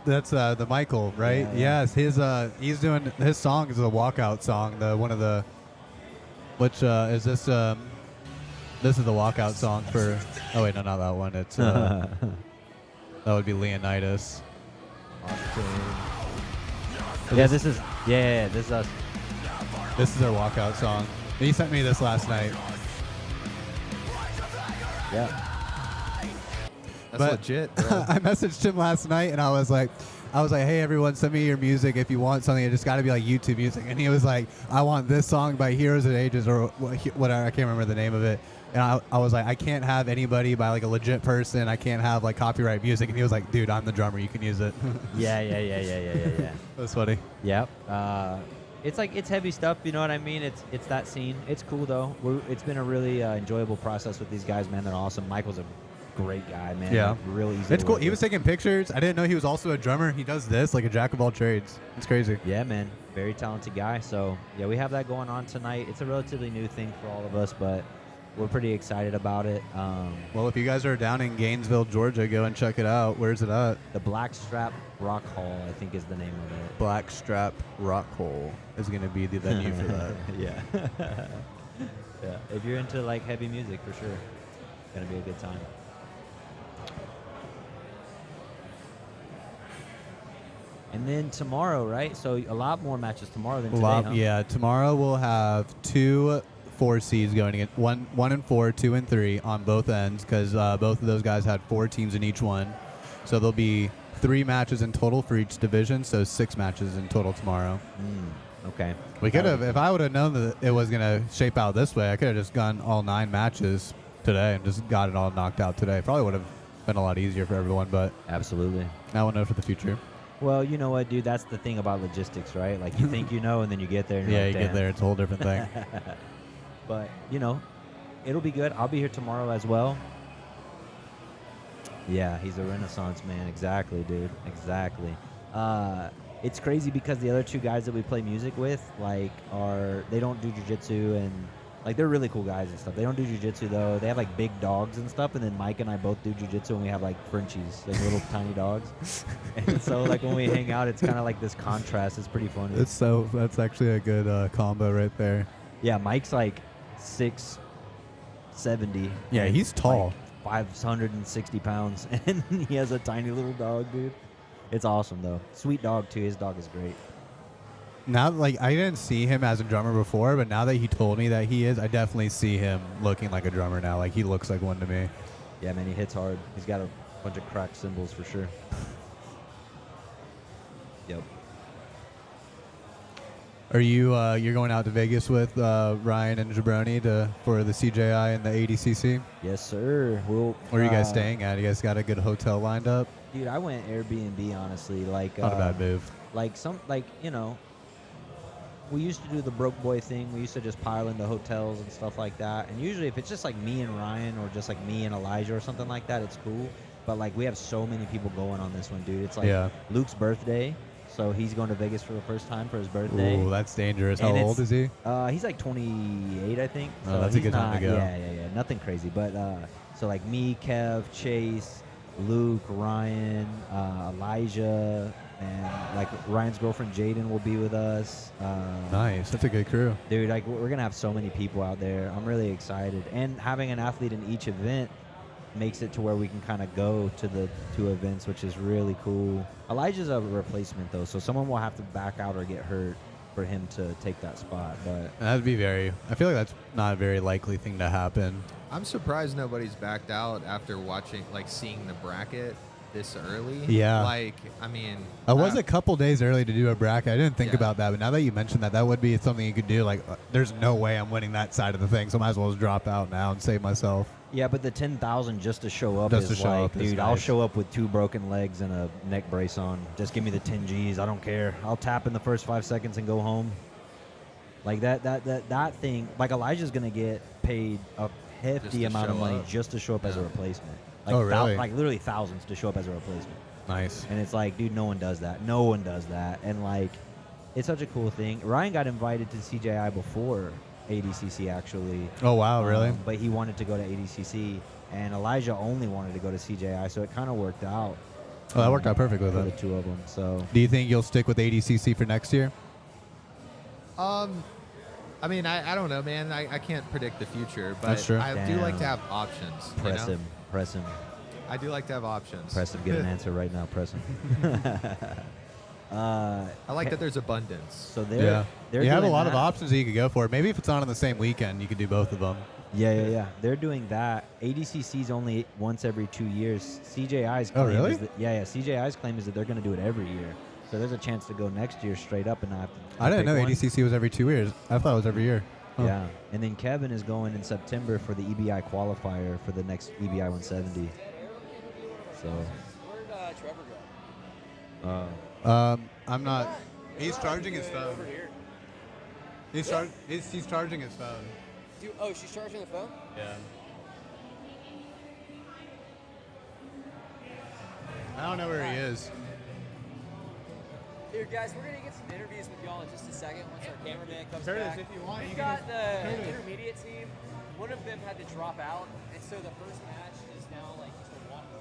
That's the Michael, right? Yeah. Yes, he's doing his song is a walkout song. Which is this? This is the walkout song for. Oh wait, no, not that one. It's that would be Leonidas. Yeah, this is us. This is our walkout song. He sent me this last night. Yeah. That's legit, bro. I messaged him last night and I was like, hey everyone, send me your music if you want something. It just got to be like YouTube music. And he was like, I want this song by Heroes of Ages or whatever. I can't remember the name of it. And I was like, I can't have anybody by like a legit person. I can't have like copyright music. And he was like, dude, I'm the drummer. You can use it. Yeah. That's funny. Yep. It's heavy stuff. You know what I mean? It's that scene. It's cool though. It's been a really enjoyable process with these guys, man. They're awesome. Michael's a great guy, man. Yeah. Like, real easy. It's cool. He was taking pictures. I didn't know he was also a drummer. He does this like a jack of all trades. It's crazy. Yeah, man. Very talented guy. So yeah, we have that going on tonight. It's a relatively new thing for all of us, but we're pretty excited about it. Well, if you guys are down in Gainesville, Georgia, go and check it out. Where's it at? The Blackstrap Rock Hall, I think, is the name of it. Blackstrap Rock Hall is going to be the venue for that. Yeah. Yeah. If you're into like heavy music, for sure, it's gonna be a good time. And then tomorrow, right? So a lot more matches tomorrow than today, huh? Yeah, tomorrow we'll have 2 4 seeds going against 1 and 4, 2 and 3 on both ends because both of those guys had 4 teams in each one. So there'll be 3 matches in total for each division, so 6 matches in total tomorrow. Okay. We could have, if I would have known that it was going to shape out this way, I could have just gone all 9 matches today and just got it all knocked out today. Probably would have been a lot easier for everyone, but absolutely. Now we'll know for the future. Well, you know what, dude? That's the thing about logistics, right? Like you think you know, and then you get there. And you're Yeah, like, you get "Damn." there, it's a whole different thing. But you know, it'll be good. I'll be here tomorrow as well. Yeah, he's a Renaissance man. Exactly, dude. Exactly. It's crazy because the other 2 guys that we play music with, like, they don't do jiu-jitsu and like they're really cool guys and stuff. They don't do jiu-jitsu though. They have like big dogs and stuff, and then Mike and I both do jiu-jitsu, and we have like Frenchies, like little tiny dogs. And so like when we hang out, it's kind of like this contrast. It's pretty funny. That's actually a good combo right there. Yeah, Mike's like 6'70". Yeah, he's tall. Like 560 pounds, and he has a tiny little dog, dude. It's awesome though. Sweet dog too. His dog is great. Now, like, I didn't see him as a drummer before, but now that he told me that he is, I definitely see him looking like a drummer now. Like, he looks like one to me. Yeah, man, he hits hard. He's got a bunch of cracked cymbals for sure. Yep. Are you you're going out to Vegas with Ryan and Jabroni for the CJI and the ADCC? Yes, sir. Where are you guys staying at? You guys got a good hotel lined up? Dude, I went Airbnb, honestly. Like, not a bad move. You know, we used to do the broke boy thing. We used to just pile into hotels and stuff like that. And usually if it's just like me and Ryan or just like me and Elijah or something like that, it's cool. But like we have so many people going on this one, dude. It's like Luke's birthday. So he's going to Vegas for the first time for his birthday. Ooh, that's dangerous. How old is he? He's like 28, I think. Oh, so that's a good time to go. Yeah. Nothing crazy. But so like me, Kev, Chase, Luke, Ryan, Elijah, and like Ryan's girlfriend Jaden will be with us. Nice. That's a good crew. Dude, like we're going to have so many people out there. I'm really excited. And having an athlete in each event makes it to where we can kind of go to the 2 events, which is really cool. Elijah's a replacement though, so someone will have to back out or get hurt for him to take that spot. But that'd be I feel like that's not a very likely thing to happen. I'm surprised nobody's backed out after seeing the bracket this early. Yeah. Like, I mean, I was a couple days early to do a bracket. I didn't think about that, but now that you mentioned that, that would be something you could do. Like, there's no way I'm winning that side of the thing, so I might as well just drop out now and save myself. Yeah, but the 10,000 just to show up Just is to show like, up is dude, I'll nice. show up with 2 broken legs and a neck brace on. Just give me the 10 G's. I don't care. I'll tap in the first 5 seconds and go home. Like that thing. Like Elijah's gonna get paid a hefty amount of money just to show up as a replacement. Like, really? Like literally thousands to show up as a replacement. Nice. And it's like, dude, no one does that. No one does that. And like, it's such a cool thing. Ryan got invited to CJI before ADCC actually. Oh, wow, really? But he wanted to go to ADCC, and Elijah only wanted to go to CJI, so it kind of worked out. Oh, that worked out perfectly for then. the two of them. So, Do you think you'll stick with ADCC for next year? I mean, I don't know, man. I can't predict the future, but That's true. I do like to have options. Press him. Press him. I do like to have options. Press him. Get an answer right now. Press him. I like that there's abundance. So they're you have a doing lot of that. options that you could go for. Maybe if it's on the same weekend, you could do both of them. Yeah. They're doing that. ADCC's only once every 2 years. CJI's claim Oh, really? is that, CJI's claim is that they're going to do it every year. So there's a chance to go next year straight up and not have to. I didn't know pick one. ADCC was every 2 years. I thought it was every year. Huh. Yeah, and then Kevin is going in September for the EBI qualifier for the next EBI 170. So. Where'd Trevor go? I'm not. He's charging his phone. Over here. He's charging his phone. Oh, she's charging the phone? Yeah. I don't know where he is. Here, guys, we're going to get some interviews with y'all in just a second once our cameraman comes Curtis, back. if you want, We've you got can the Curtis. intermediate team. One of them had to drop out, and so the first match is now like just a walkout.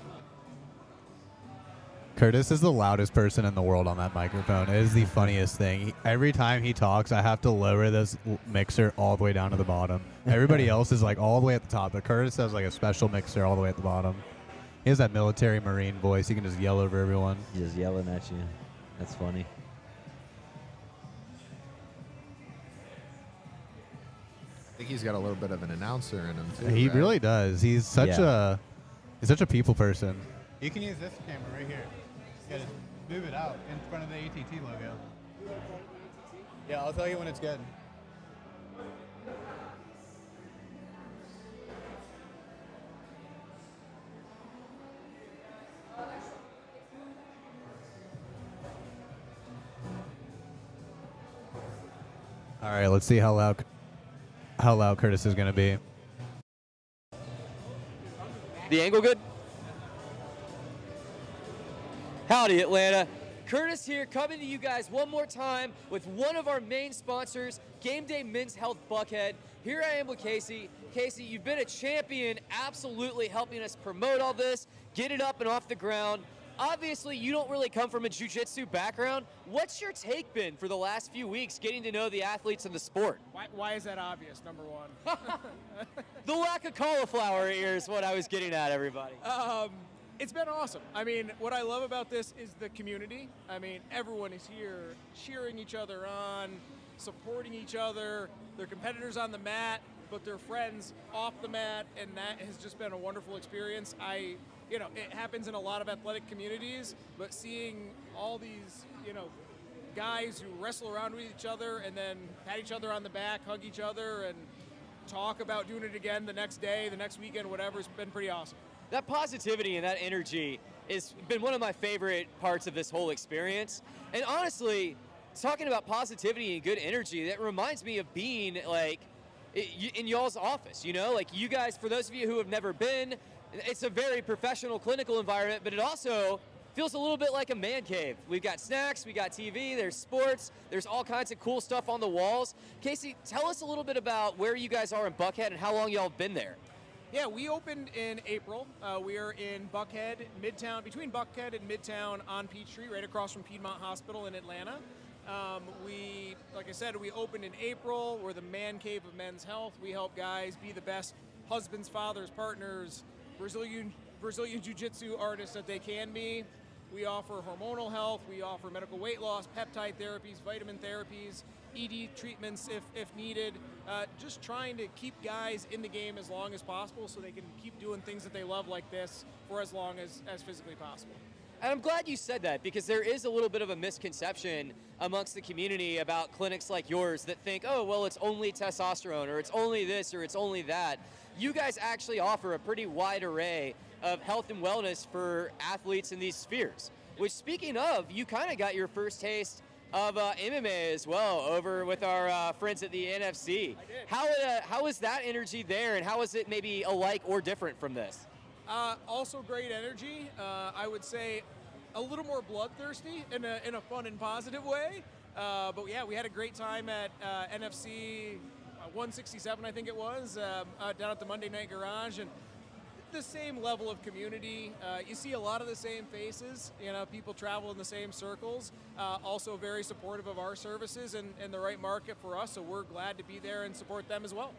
Curtis is the loudest person in the world on that microphone. It is the funniest thing. Every time he talks, I have to lower this mixer all the way down to the bottom. Everybody else is like all the way at the top, but Curtis has like a special mixer all the way at the bottom. He has that military marine voice. He can just yell over everyone. He's just yelling at you. That's funny. I think he's got a little bit of an announcer in him too. He right? really does. He's such Yeah. a people person. You can use this camera right here. Yeah, just move it out in front of the ATT logo. Yeah, I'll tell you when it's good. All right, let's see how loud Curtis is going to be. The angle good? Howdy, Atlanta. Curtis here, coming to you guys one more time with one of our main sponsors, Game Day Men's Health Buckhead. Here I am with Casey. Casey, you've been a champion, absolutely helping us promote all this, get it up and off the ground. Obviously, you don't really come from a jiu-jitsu background. What's your take been for the last few weeks getting to know the athletes in the sport? Why is that obvious, number one? The lack of cauliflower ear is what I was getting at, everybody. It's been awesome. I mean, what I love about this is the community. I mean, everyone is here cheering each other on, supporting each other. They're competitors on the mat, but they're friends off the mat, and that has just been a wonderful experience. It happens in a lot of athletic communities, but seeing all these, guys who wrestle around with each other and then pat each other on the back, hug each other, and talk about doing it again the next day, the next weekend, whatever, has been pretty awesome. That positivity and that energy has been one of my favorite parts of this whole experience. And honestly, talking about positivity and good energy, that reminds me of being in y'all's office, like you guys, for those of you who have never been, it's a very professional clinical environment, but it also feels a little bit like a man cave. We've got snacks, we got TV, there's sports, there's all kinds of cool stuff on the walls. Casey, tell us a little bit about where you guys are in Buckhead and how long y'all have been there. Yeah, we opened in April. We are in Buckhead, Midtown, between Buckhead and Midtown on Peachtree, right across from Piedmont Hospital in Atlanta. Like I said, we opened in April. We're the man cave of men's health. We help guys be the best husbands, fathers, partners, Brazilian Jiu-Jitsu artists that they can be. We offer hormonal health. We offer medical weight loss, peptide therapies, vitamin therapies, ED treatments if needed. Just trying to keep guys in the game as long as possible so they can keep doing things that they love like this for as long as physically possible. And I'm glad you said that because there is a little bit of a misconception amongst the community about clinics like yours that think, oh, well, it's only testosterone or it's only this or it's only that. You guys actually offer a pretty wide array of health and wellness for athletes in these spheres, which speaking of, you kind of got your first taste of MMA as well over with our friends at the NFC. How is that energy there and how is it maybe alike or different from this? Also great energy. I would say a little more bloodthirsty in a fun and positive way. But yeah, we had a great time at NFC 167, I think it was, down at the Monday Night Garage, and the same level of community. You see a lot of the same faces. You know, people travel in the same circles. Also very supportive of our services and the right market for us. So we're glad to be there and support them as well.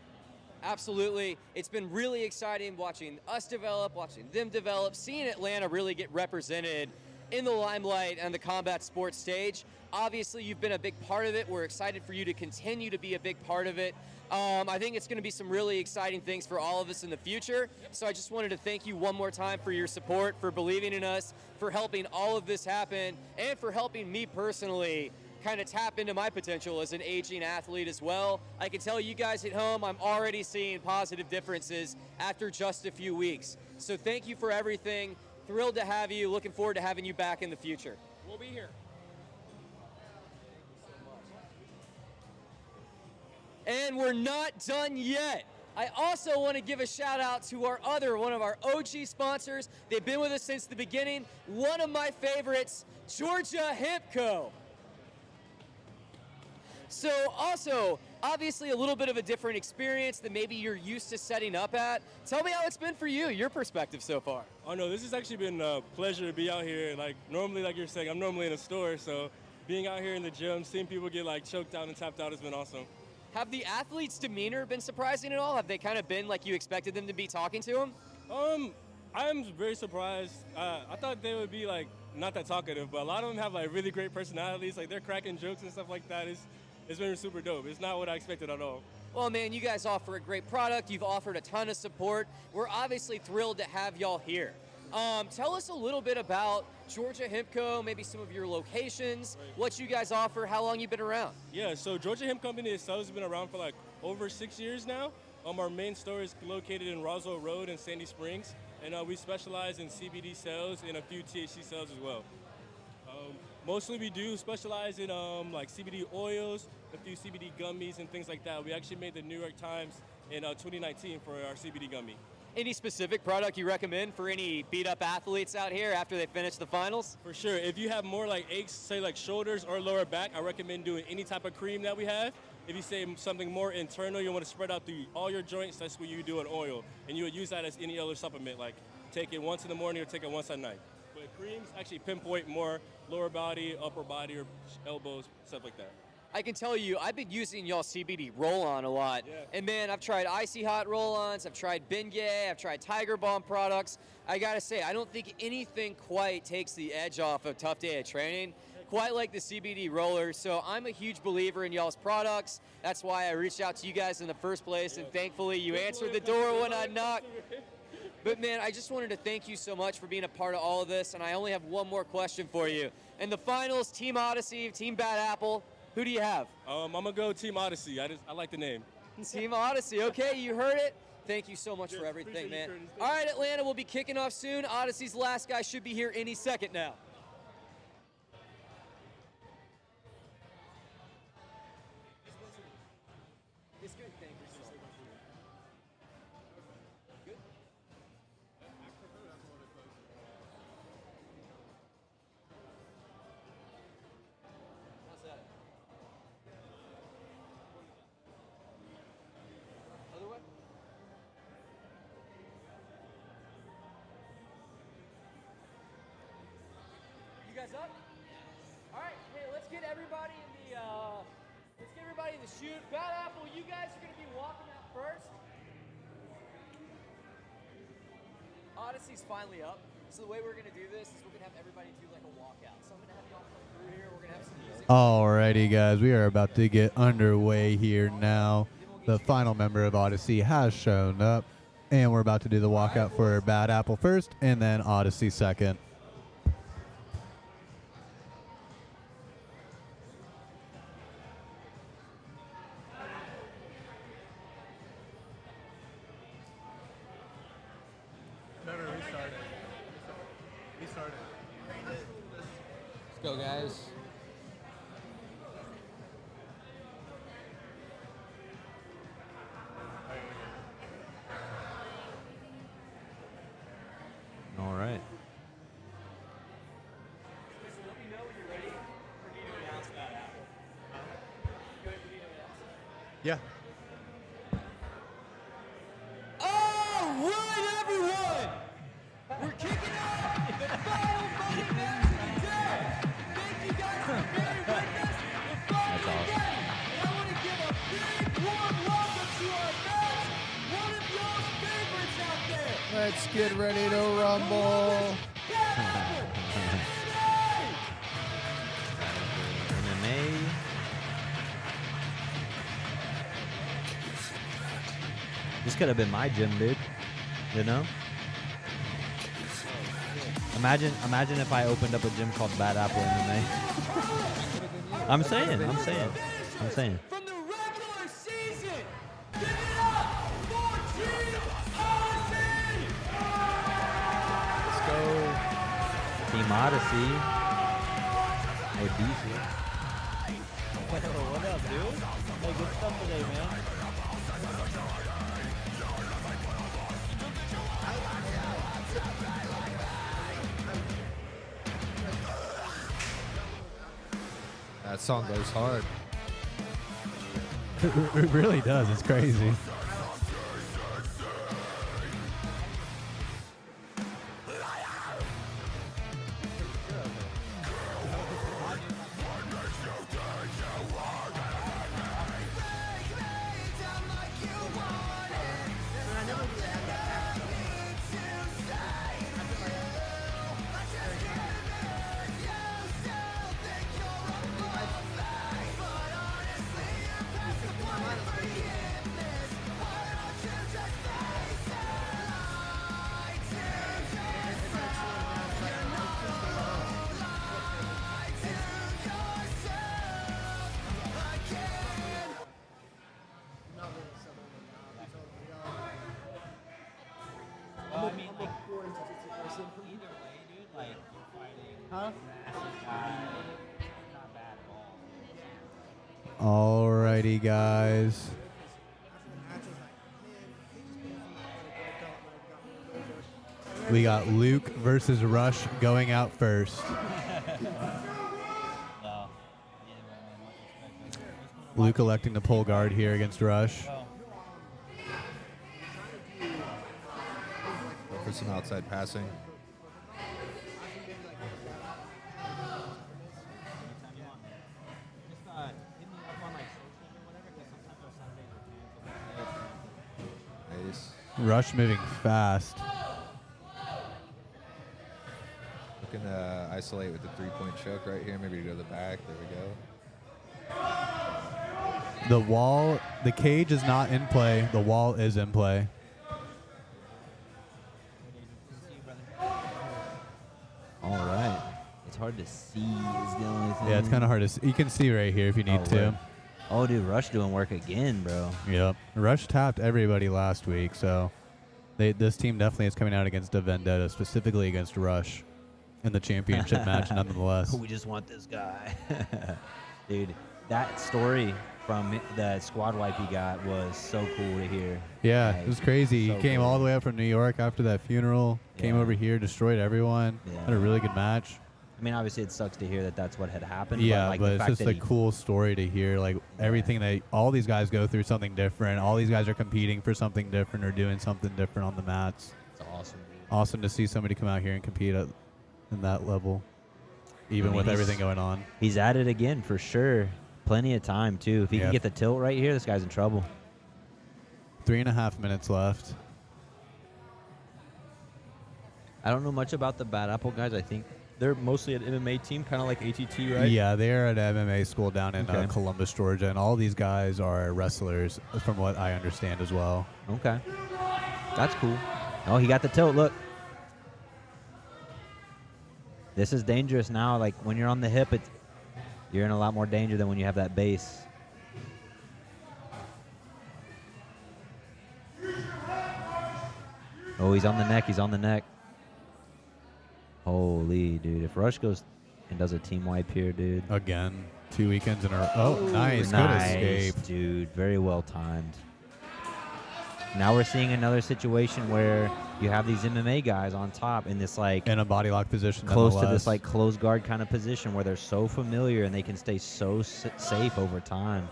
Absolutely. It's been really exciting watching us develop, watching them develop, seeing Atlanta really get represented in the limelight and the combat sports stage. Obviously, you've been a big part of it. We're excited for you to continue to be a big part of it. I think it's going to be some really exciting things for all of us in the future. So I just wanted to thank you one more time for your support, for believing in us, for helping all of this happen, and for helping me personally kind of tap into my potential as an aging athlete as well. I can tell you guys at home, I'm already seeing positive differences after just a few weeks. So thank you for everything. Thrilled to have you. Looking forward to having you back in the future. We'll be here. And we're not done yet. I also want to give a shout out to one of our OG sponsors. They've been with us since the beginning. One of my favorites, Georgia Hemp Co. So also, obviously a little bit of a different experience than maybe you're used to setting up at. Tell me how it's been for you, your perspective so far. Oh no, this has actually been a pleasure to be out here. Like normally, like you're saying, I'm normally in a store, so being out here in the gym, seeing people get like choked out and tapped out has been awesome. Have the athletes' demeanor been surprising at all? Have they kind of been like you expected them to be talking to them? I'm very surprised. I thought they would be like not that talkative, but a lot of them have like really great personalities. Like they're cracking jokes and stuff like that. It's been super dope. It's not what I expected at all. Well, man, you guys offer a great product. You've offered a ton of support. We're obviously thrilled to have y'all here. Tell us a little bit about Georgia Hemp Co., maybe some of your locations, what you guys offer, how long you've been around. Yeah, so Georgia Hemp Company itself has been around for like over 6 years now. Our main store is located in Roswell Road in Sandy Springs, and we specialize in CBD sales and a few THC sales as well. Mostly we do specialize in like CBD oils, a few CBD gummies and things like that. We actually made the New York Times in 2019 for our CBD gummy. Any specific product you recommend for any beat-up athletes out here after they finish the finals? For sure. If you have more like aches, say like shoulders or lower back, I recommend doing any type of cream that we have. If you say something more internal, you want to spread out through all your joints, that's what you do an oil. And you would use that as any other supplement, like take it once in the morning or take it once at night. But creams actually pinpoint more lower body, upper body, or elbows, stuff like that. I can tell you, I've been using y'all CBD roll-on a lot. Yeah. And man, I've tried Icy Hot roll-ons, I've tried Bengay, I've tried Tiger Balm products. I gotta say, I don't think anything quite takes the edge off a tough day of training, quite like the CBD rollers. So I'm a huge believer in y'all's products. That's why I reached out to you guys in the first place, and thankfully you answered the door when I knocked. But man, I just wanted to thank you so much for being a part of all of this, and I only have one more question for you. In the finals, Team Odyssey, Team Bad Apple, who do you have? I'm gonna go Team Odyssey. I like the name. Team Odyssey. Okay, you heard it. Thank you so much for everything, man. All right, Atlanta, we'll be kicking off soon. Odyssey's last guy should be here any second now. It's good. Thank you so much. Good. How's that? Other way? You guys up? All right. Hey, let's get everybody in the shoot. Bad Apple, you guys are going to be walking out first. Odyssey's finally up. So the way we're going to do this is we're going to have everybody do like a walkout. So I'm going to have y'all come through here. We're going to have some music. Alrighty, guys, we are about to get underway here now. The final member of Odyssey has shown up, and we're about to do the walkout for Bad Apple first, and then Odyssey second. Trevor, restart it. Restart it. Let's go, guys. All right. Let me know when you're ready for me to announce Bad Apple. Yeah. All right, everyone. We're kicking off the final Money match of the day. Thank you guys for being with us. The final day. And I want to give a big warm welcome to our match. One of y'all's favorites out there. Let's get ready to rumble. MMA. This could have been my gym, dude. You know? Imagine if I opened up a gym called Bad Apple MMA. I'm saying. From the regular season, give it up for Team Odyssey. Let's go. Team Odyssey. Odyssey. What up, dude? Hey, good stuff today, man. That song goes hard. It really does. It's crazy. Well, I mean, like, either way, dude, like, you're fighting massive guy. Not bad at all. Alrighty, guys. We got Luke versus Rush going out first. Luke electing to pull guard here against Rush. Go for some outside passing. Nice. Rush moving fast. Looking to isolate with the three-point choke right here. Maybe to go to the back. There we go. The wall, the cage is not in play. The wall is in play. All right. It's hard to see is the only thing. Yeah, it's kind of hard to see. You can see right here if you need to. Word. Oh, dude, Rush doing work again, bro. Yep. Rush tapped everybody last week, so this team definitely is coming out against a vendetta, specifically against Rush in the championship match, nonetheless. We just want this guy. Dude, that story from the squad wipe he got was so cool to hear. Yeah, Like, it was crazy. so He came cool. all the way up from New York after that funeral, came Yeah. over here, destroyed everyone, Yeah. had a really good match. I mean, obviously, it sucks to hear that that's what had happened. Yeah, but, like, but the it's fact just that a he- cool story to hear. Like everything all these guys go through something different. All these guys are competing for something different or doing something different on the mats. It's awesome, dude. Awesome to see somebody come out here and compete at in that level, even I mean, with he's- everything going on. He's at it again for sure. Plenty of time, too. If he Yeah. can get the tilt right here, this guy's in trouble. 3.5 minutes left. I don't know much about the Bad Apple guys. I think they're mostly an MMA team, kind of like ATT, right? Yeah, they're at an MMA school down in Okay. Columbus, Georgia, and all these guys are wrestlers, from what I understand as well. Okay. That's cool. Oh, he got the tilt. Look. This is dangerous now. Like, when you're on the hip, you're in a lot more danger than when you have that base. Oh, he's on the neck. He's on the neck. Holy, dude. If Rush goes and does a team wipe here, dude. Again, 2 weekends in a row. Oh, nice. Nice, Good escape. dude. Very well timed. Now we're seeing another situation where you have these MMA guys on top in this, like, In a body lock position. close to nonetheless. this, like, closed guard kind of position where they're so familiar and they can stay so safe over time.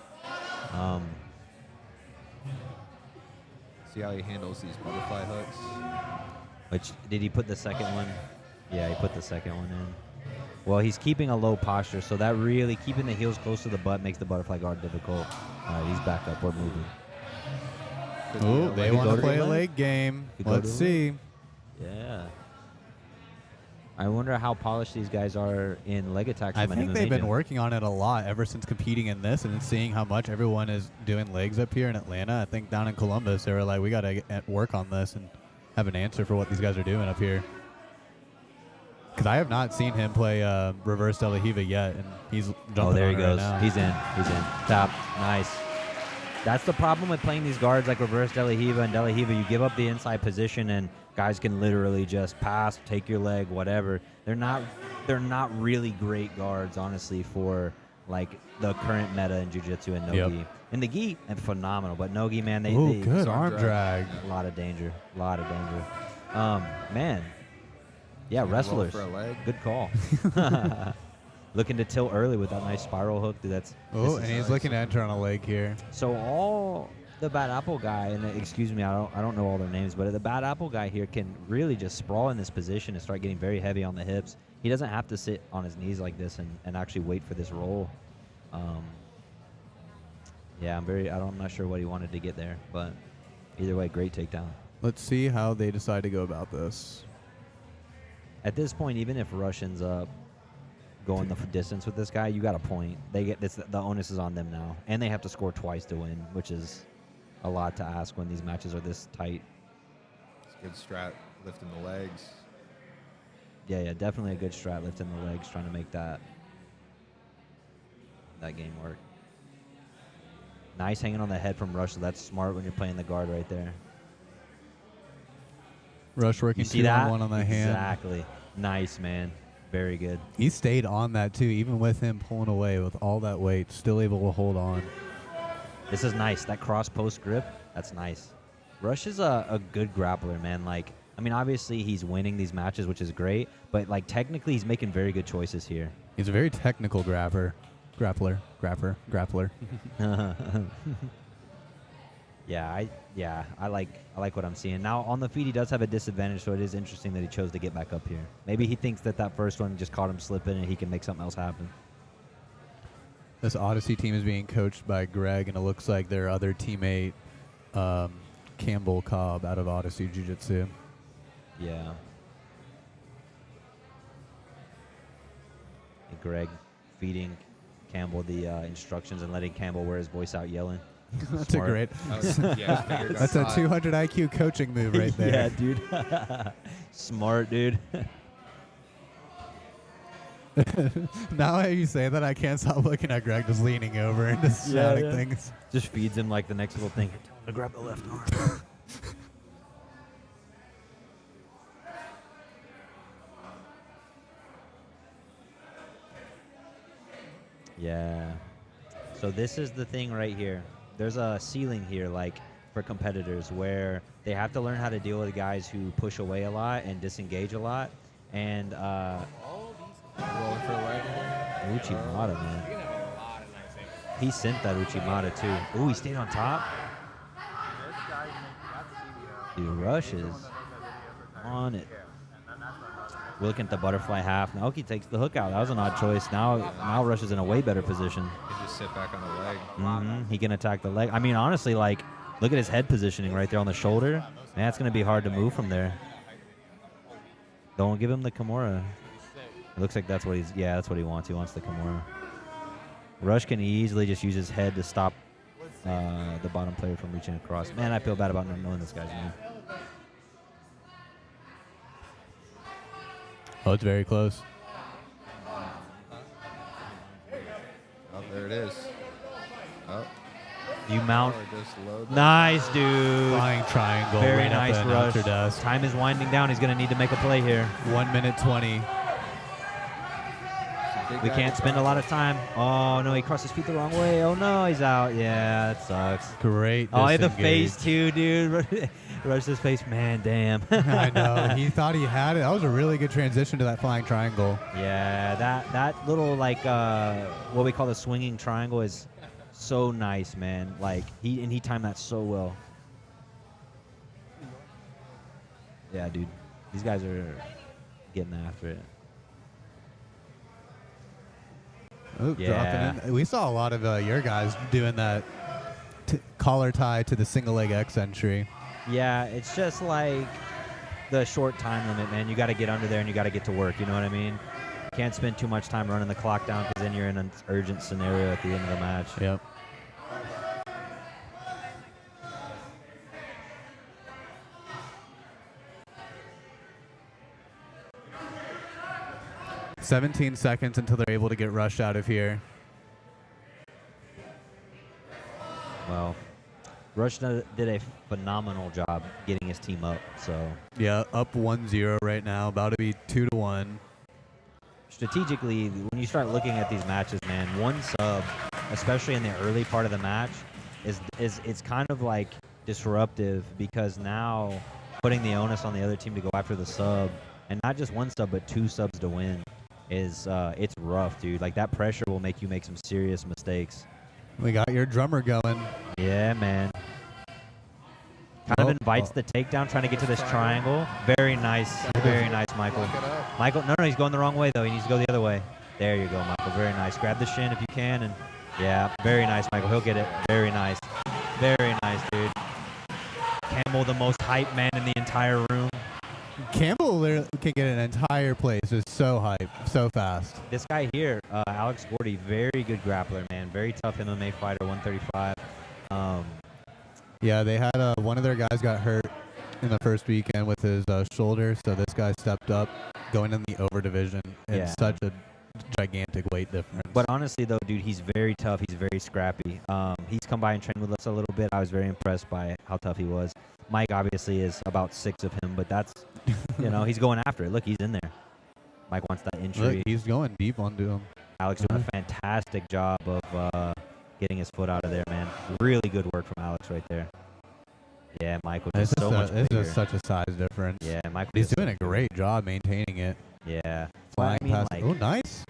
See how he handles these butterfly hooks? Which, did he put the second one? Yeah, he put the second one in. Well, he's keeping a low posture, so that really, keeping the heels close to the butt makes the butterfly guard difficult. All right, he's back up. We're moving. Oh, they want to play a leg game. Let's see. Yeah. I wonder how polished these guys are in leg attacks. I from an think MMA they've been gym. working on it a lot ever since competing in this and seeing how much everyone is doing legs up here in Atlanta. I think down in Columbus, they were like, we got to work on this and have an answer for what these guys are doing up here. Because I have not seen him play reverse De La Riva yet, and he's jumping Oh, there on he it right goes. now. He's in. He's in. Tap. Nice. That's the problem with playing these guards like reverse De La Riva and De La Riva. You give up the inside position, and guys can literally just pass, take your leg, whatever. They're not really great guards, honestly, for like the current meta in jiu-jitsu and no-gi. Yep. In the gi, and phenomenal, but no-gi, man, they good arm drag. A lot of danger. A lot of danger. Man. Yeah, Roll wrestlers. for a leg. Good call. Looking to tilt early with that nice spiral hook. Dude, that's. Oh, and he's looking to enter on a leg here. So all the Bad Apple guy, and excuse me, I don't know all their names, but the Bad Apple guy here can really just sprawl in this position and start getting very heavy on the hips. He doesn't have to sit on his knees like this and actually wait for this roll. Yeah, I'm not sure what he wanted to get there, but either way, great takedown. Let's see how they decide to go about this. At this point, even if Rush ends up going the distance with this guy, you got a point. They get this. The onus is on them now, and they have to score twice to win, which is a lot to ask when these matches are this tight. It's a good strat, lifting the legs. Yeah, definitely a good strat, lifting the legs, trying to make that game work. Nice hanging on the head from Rush, so that's smart when you're playing the guard right there. Rush working You see that? 2-on-1 on the hand. Exactly. Nice, man. Very good. He stayed on that, too, even with him pulling away with all that weight, still able to hold on. This is nice. That cross-post grip, that's nice. Rush is a good grappler, man. Like, I mean, obviously he's winning these matches, which is great, but, like, technically he's making very good choices here. He's a very technical grappler. Yeah, I like what I'm seeing. Now, on the feet, he does have a disadvantage, so it is interesting that he chose to get back up here. Maybe he thinks that first one just caught him slipping and he can make something else happen. This Odyssey team is being coached by Greg, and it looks like their other teammate, Campbell Cobb, out of Odyssey Jiu-Jitsu. Yeah. And Greg feeding Campbell the instructions and letting Campbell wear his voice out yelling. That's Smart. a great. That's a 200 IQ coaching move right there. Yeah, dude. Smart, dude. Now that you say that, I can't stop looking at Greg just leaning over and just shouting things. Just feeds him like the next little thing. Tell him to grab the left arm. Yeah. So this is the thing right here. There's a ceiling here, like, for competitors where they have to learn how to deal with guys who push away a lot and disengage a lot. And Rolling for a leg. Uchimata, man. He sent that Uchimata, too. Ooh, he stayed on top. Dude, Rush is on it. We're looking at the butterfly half. Naoki takes the hook out. That was an odd choice. Now Rush is in a way better position. He can just sit back on the leg. He can attack the leg. I mean, honestly, like, look at his head positioning right there on the shoulder. Man, it's going to be hard to move from there. Don't give him the Kimura. It looks like that's what that's what he wants. He wants the Kimura. Rush can easily just use his head to stop the bottom player from reaching across. Man, I feel bad about not knowing this guy's name. Oh, it's very close. Oh, there it is. Oh. You mount. Just load Nice, dude. Flying triangle. Very right nice, up the Rush. announcer desk. Time is winding down. He's going to need to make a play here. 1 minute 20. We can't spend a lot of time. Oh, no, he crossed his feet the wrong way. Oh, no, he's out. Yeah, that sucks. Great. Oh, he had the disengage. face, too, dude. Rush his face. Man, damn. I know. He thought he had it. That was a really good transition to that flying triangle. Yeah, that little, like, what we call the swinging triangle is so nice, man. Like he timed that so well. Yeah, dude. These guys are getting after it. Ooh, Yeah. dropping in. We saw a lot of your guys doing that collar tie to the single leg X entry. Yeah, it's just like the short time limit, man. You got to get under there and you got to get to work. You know what I mean? Can't spend too much time running the clock down because then you're in an urgent scenario at the end of the match. Yep. "17 seconds until they're able to get rushed out of here." Well, Rush did a phenomenal job getting his team up. So Yeah, up 1-0 right now, about to be 2-1. strategically, when you start looking at these matches, man, one sub, especially in the early part of the match, is it's kind of like disruptive because now putting the onus on the other team to go after the sub, and not just one sub but 2 subs to win, is it's rough, dude. Like that pressure will make you make some serious mistakes. We got your drummer going. Yeah, man. Kind of invites the takedown, trying to get to this triangle. Very nice. Very nice, Michael. Michael, no, he's going the wrong way, though. He needs to go the other way. There you go, Michael. Very nice. Grab the shin if you can. And yeah, very nice, Michael. He'll get it. Very nice. Very nice, dude. Campbell, the most hype man in the entire room. Campbell literally can get an entire place. It's so hype, so fast. This guy here, Alex Gordy, very good grappler, man. Very tough MMA fighter, 135. Yeah, they had one of their guys got hurt in the first weekend with his shoulder, so this guy stepped up, going in the over division. It's such a gigantic weight difference. But honestly, though, dude, he's very tough. He's very scrappy. He's come by and trained with us a little bit. I was very impressed by how tough he was. Mike obviously is about 6 of him, but that's, he's going after it. Look, he's in there. Mike wants that injury. Look, he's going deep onto him. Alex doing a fantastic job of getting his foot out of there, man. Really good work from Alex right there. Yeah, Michael just so much bigger. It's just such a size difference. Yeah, Michael. He's doing a great job maintaining it. Yeah. Flying past. Like, Oh, nice.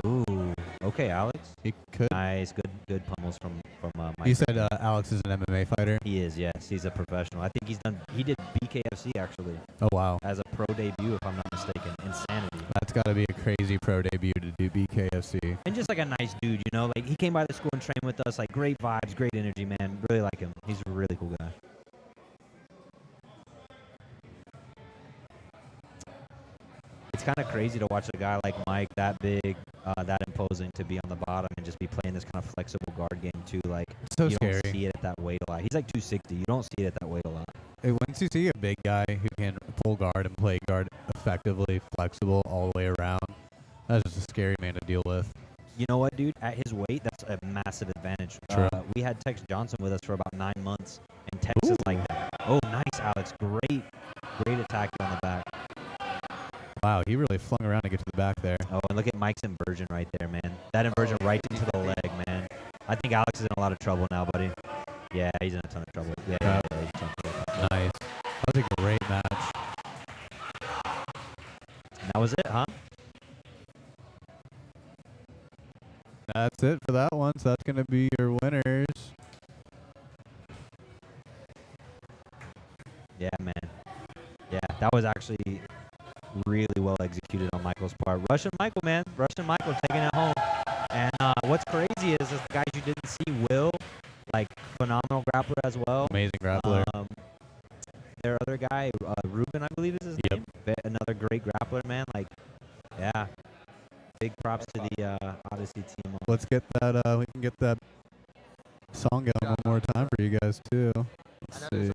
Ooh. Okay, Alex. He could. Nice. Good pummels from Mike. You said Alex is an MMA fighter? He is, yes. He's a professional. I think he did BKFC, actually. Oh, wow. As a pro debut, if I'm not mistaken. Insanity. That's got to be a crazy pro debut to do BKFC. And just like a nice dude, like he came by the school and trained with us, like great vibes, great energy, man. Really like him. He's a really cool guy. It's kind of crazy to watch a guy like Mike, that big, that imposing, to be on the bottom and just be playing this kind of flexible guard game too. Like so you scary. don't see it at that weight a lot. He's like 260. You don't see it at that weight a lot. Once you see a big guy who can pull guard and play guard effectively, flexible all the way around, that's just a scary man to deal with. You know what, dude? At his weight, that's a massive advantage. True. We had Tex Johnson with us for about 9 months, and Tex is like that. Oh, nice, Alex. Great attack on the back. Wow, he really flung around to get to the back there. Oh, and look at Mike's inversion right there, man. That inversion right into the leg, man. I think Alex is in a lot of trouble now, buddy. Yeah, he's in a ton of trouble. Yeah, he's in a ton of trouble. Nice. That was a great match. And that was it, huh? That's it for that one. So that's going to be your winners. Yeah, man. Yeah, that was actually really well executed on Michael's part. Russian Michael, man. Russian Michael taking it home. And what's crazy is the guys you didn't see, Will, like phenomenal grappler as well. Amazing grappler. Their other guy, Ruben, I believe is his name. Another great grappler, man. Like, yeah. Big props to the Odyssey team. Let's get that. We can get that song going one more time for you guys too. Let's see.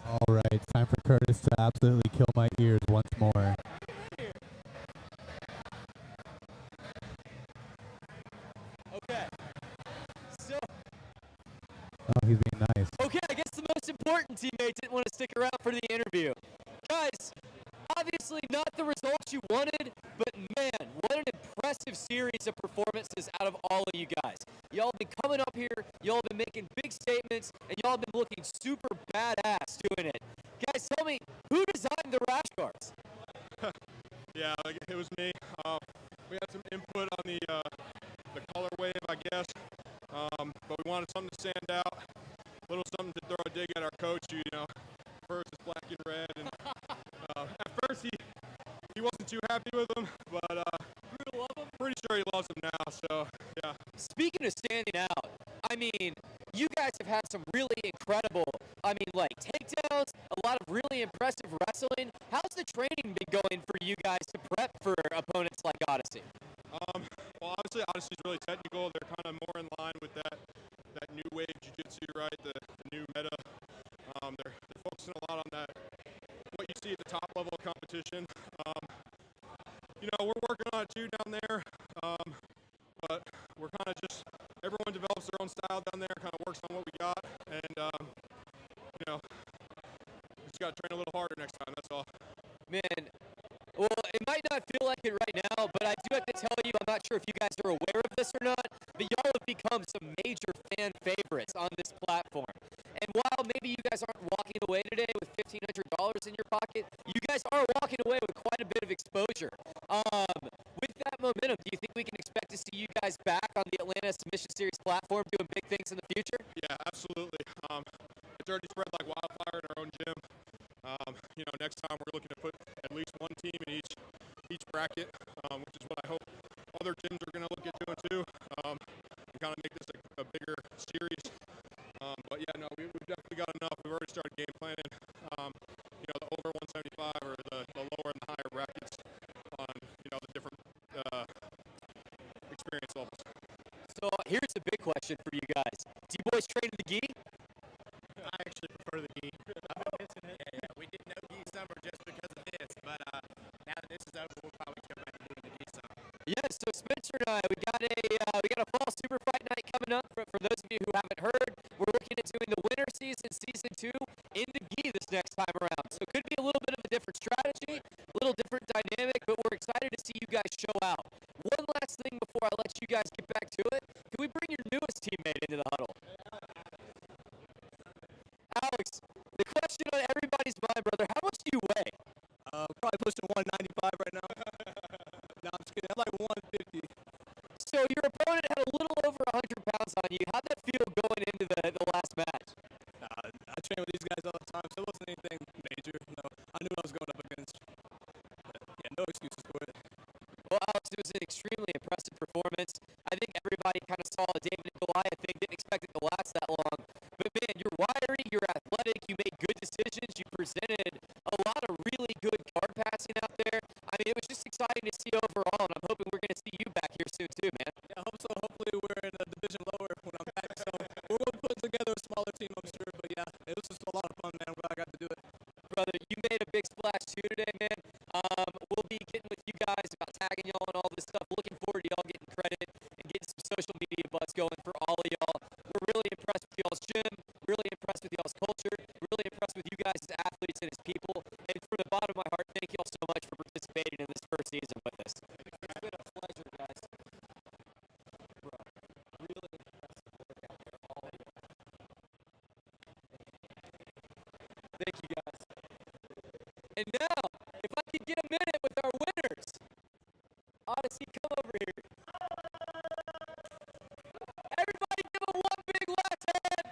All right, it's time for Curtis to absolutely kill my ears once more. Okay. So. Oh, he's being nice. Okay, I guess the most important teammate didn't want to stick around for the interview. Guys, obviously not the results you wanted, but man, what an impressive impressive series of performances out of all of you guys. Y'all have been coming up here, y'all have been making big statements, and y'all have been looking super badass doing it. Guys, tell me, who designed the rash guards? Yeah, it was me. We had some input on the color wave, I guess, but we wanted something to stand out, a little something to throw a dig at our coach. You know, first it's black and red, and at first he wasn't too happy with them, but pretty sure he loves them now. So yeah. Speaking of standing out, I mean, you guys have had some really incredible, like takedowns, a lot of really impressive wrestling. How's the training been going for you guys to prep for opponents like Odyssey? Well, obviously Odyssey's really technical. They're kind of more in line with that new wave jiu-jitsu, right? The new meta. They're focusing a lot on that, what you see at the top level of competition. You know, we're working on it too down there, but we're kind of just, everyone develops their own style down there, kind of works on what we got, and you know, just got to train a little harder next time, that's all. Man, well, it might not feel like it right now, but I do have to tell you, I'm not sure if you guys are aware of this or not, but y'all have become some major fan favorites on this platform. And while maybe you guys aren't walking away today with $1,500 in your pocket, you guys are walking away with quite a bit of exposure. With that momentum, do you think we can expect to see you guys back on the Atlanta Submission Series platform doing big things in the future? Yeah, absolutely. It's already spread like wildfire in our own gym. You know, next time we're looking to put at least one team in each bracket, which is what I hope other gyms are going to look at doing too, and kind of make this a bigger series. But yeah, no, we've definitely got enough. We've already started game planning. You know, the over 175 or the lower and the higher brackets on, you know, the different experience levels. So here's the big question for you guys. Do you boys train in the gi? I actually prefer the gi. I've been missing it. Yeah, we did no gi summer just because of this, but now that this is over, we'll probably come back and do the gi summer. Yeah, so Spencer and I, we got a fall Superfly night coming up. For those of you who haven't heard, we're looking at doing the winter season, season 2, in the gi this next time around. So it could be a little bit of a different strategy, a little different dynamic, but we're excited to see you guys show out. One last thing before I let you guys get back to it. Can we bring your newest teammate into the huddle? Alex, the question on everybody's mind, brother, how much do you weigh? Probably pushing 195 right now. No, I'm just kidding. I'm like 150. So your opponent had a little over 100 pounds on you. How'd that feel going into the last match? I train with these guys all the time, so it wasn't anything major. You know, I knew I was going up against. But yeah, no excuses for it. Well, Alex, it was an extremely impressive performance. I think everybody kind of saw a David and Goliath thing, didn't expect it to last that long. But man, you're wiry, you're athletic, you made good decisions, you presented a lot of really good guard passing out there. I mean, it was just exciting to see overall, and I'm hoping we're going to see you back here soon too, man. Yeah, I hope so. Hopefully we're in a division lower when I'm back. So we're going to put together a smaller team, I'm sure. But yeah, it was just a lot of fun, man. I'm glad I got to do it. Brother, you made a big splash too today, man. We'll be getting with you guys about tagging y'all and all this stuff. Looking forward to y'all getting credit and getting some social media buzz going for all of y'all. We're really impressed with y'all's gym, really impressed with y'all's culture, really impressed with you guys as athletes and as people. And from the bottom of my heart, thank y'all so much for participating in this first season with us. It's been a pleasure, guys. Bro, really impressive work out there, all of you. Thank you, guys. And now, if I could get a minute with our winners. Odyssey, come over here. Everybody give them one big left hand.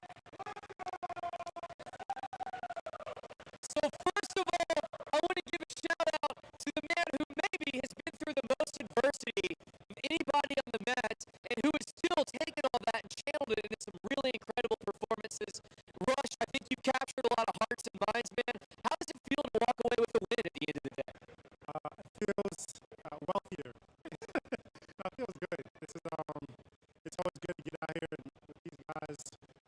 So first of all, I want to give a shout out to the man who maybe has been through the most adversity of anybody on the mat and who has still taken all that and channeled it into some really incredible performances. Rush, I think you captured a lot of hearts and minds, man. How does it feel to walk away with a win at the end of the day? It feels wealthier. No, it feels good. This is it's always good to get out here and with these guys.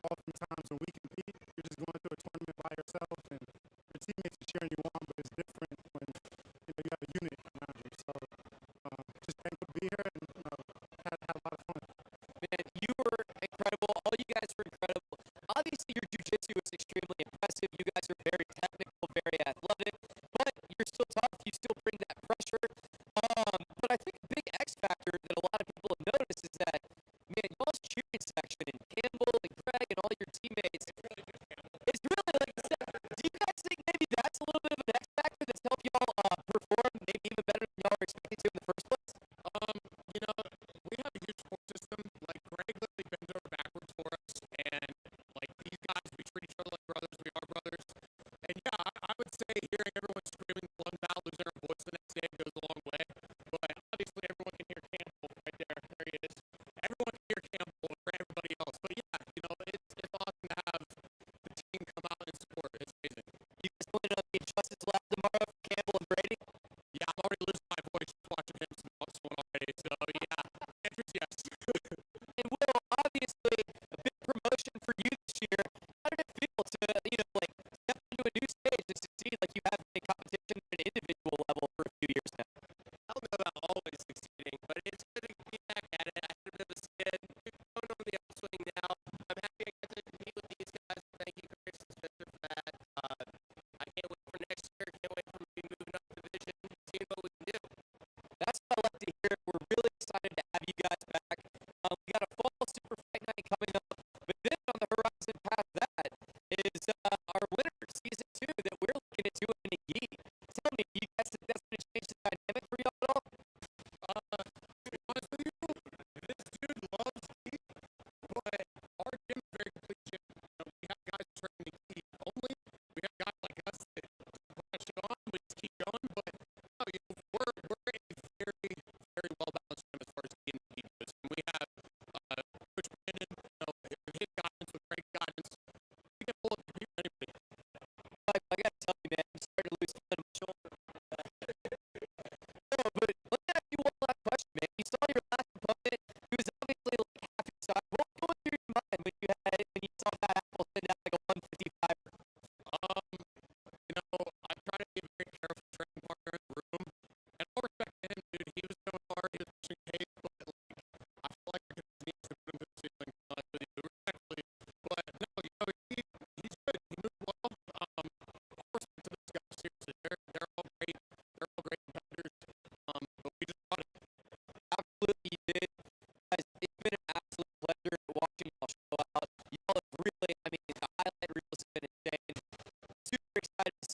Oftentimes when we compete, you're just going through a tournament by yourself and your teammates are cheering you on, but it's different when you have a unit around you. So just thankful to be here and had a lot of fun. Man, you were incredible. All you guys were incredible. Obviously, your jiu-jitsu is extremely impressive. You guys are very technical. excited to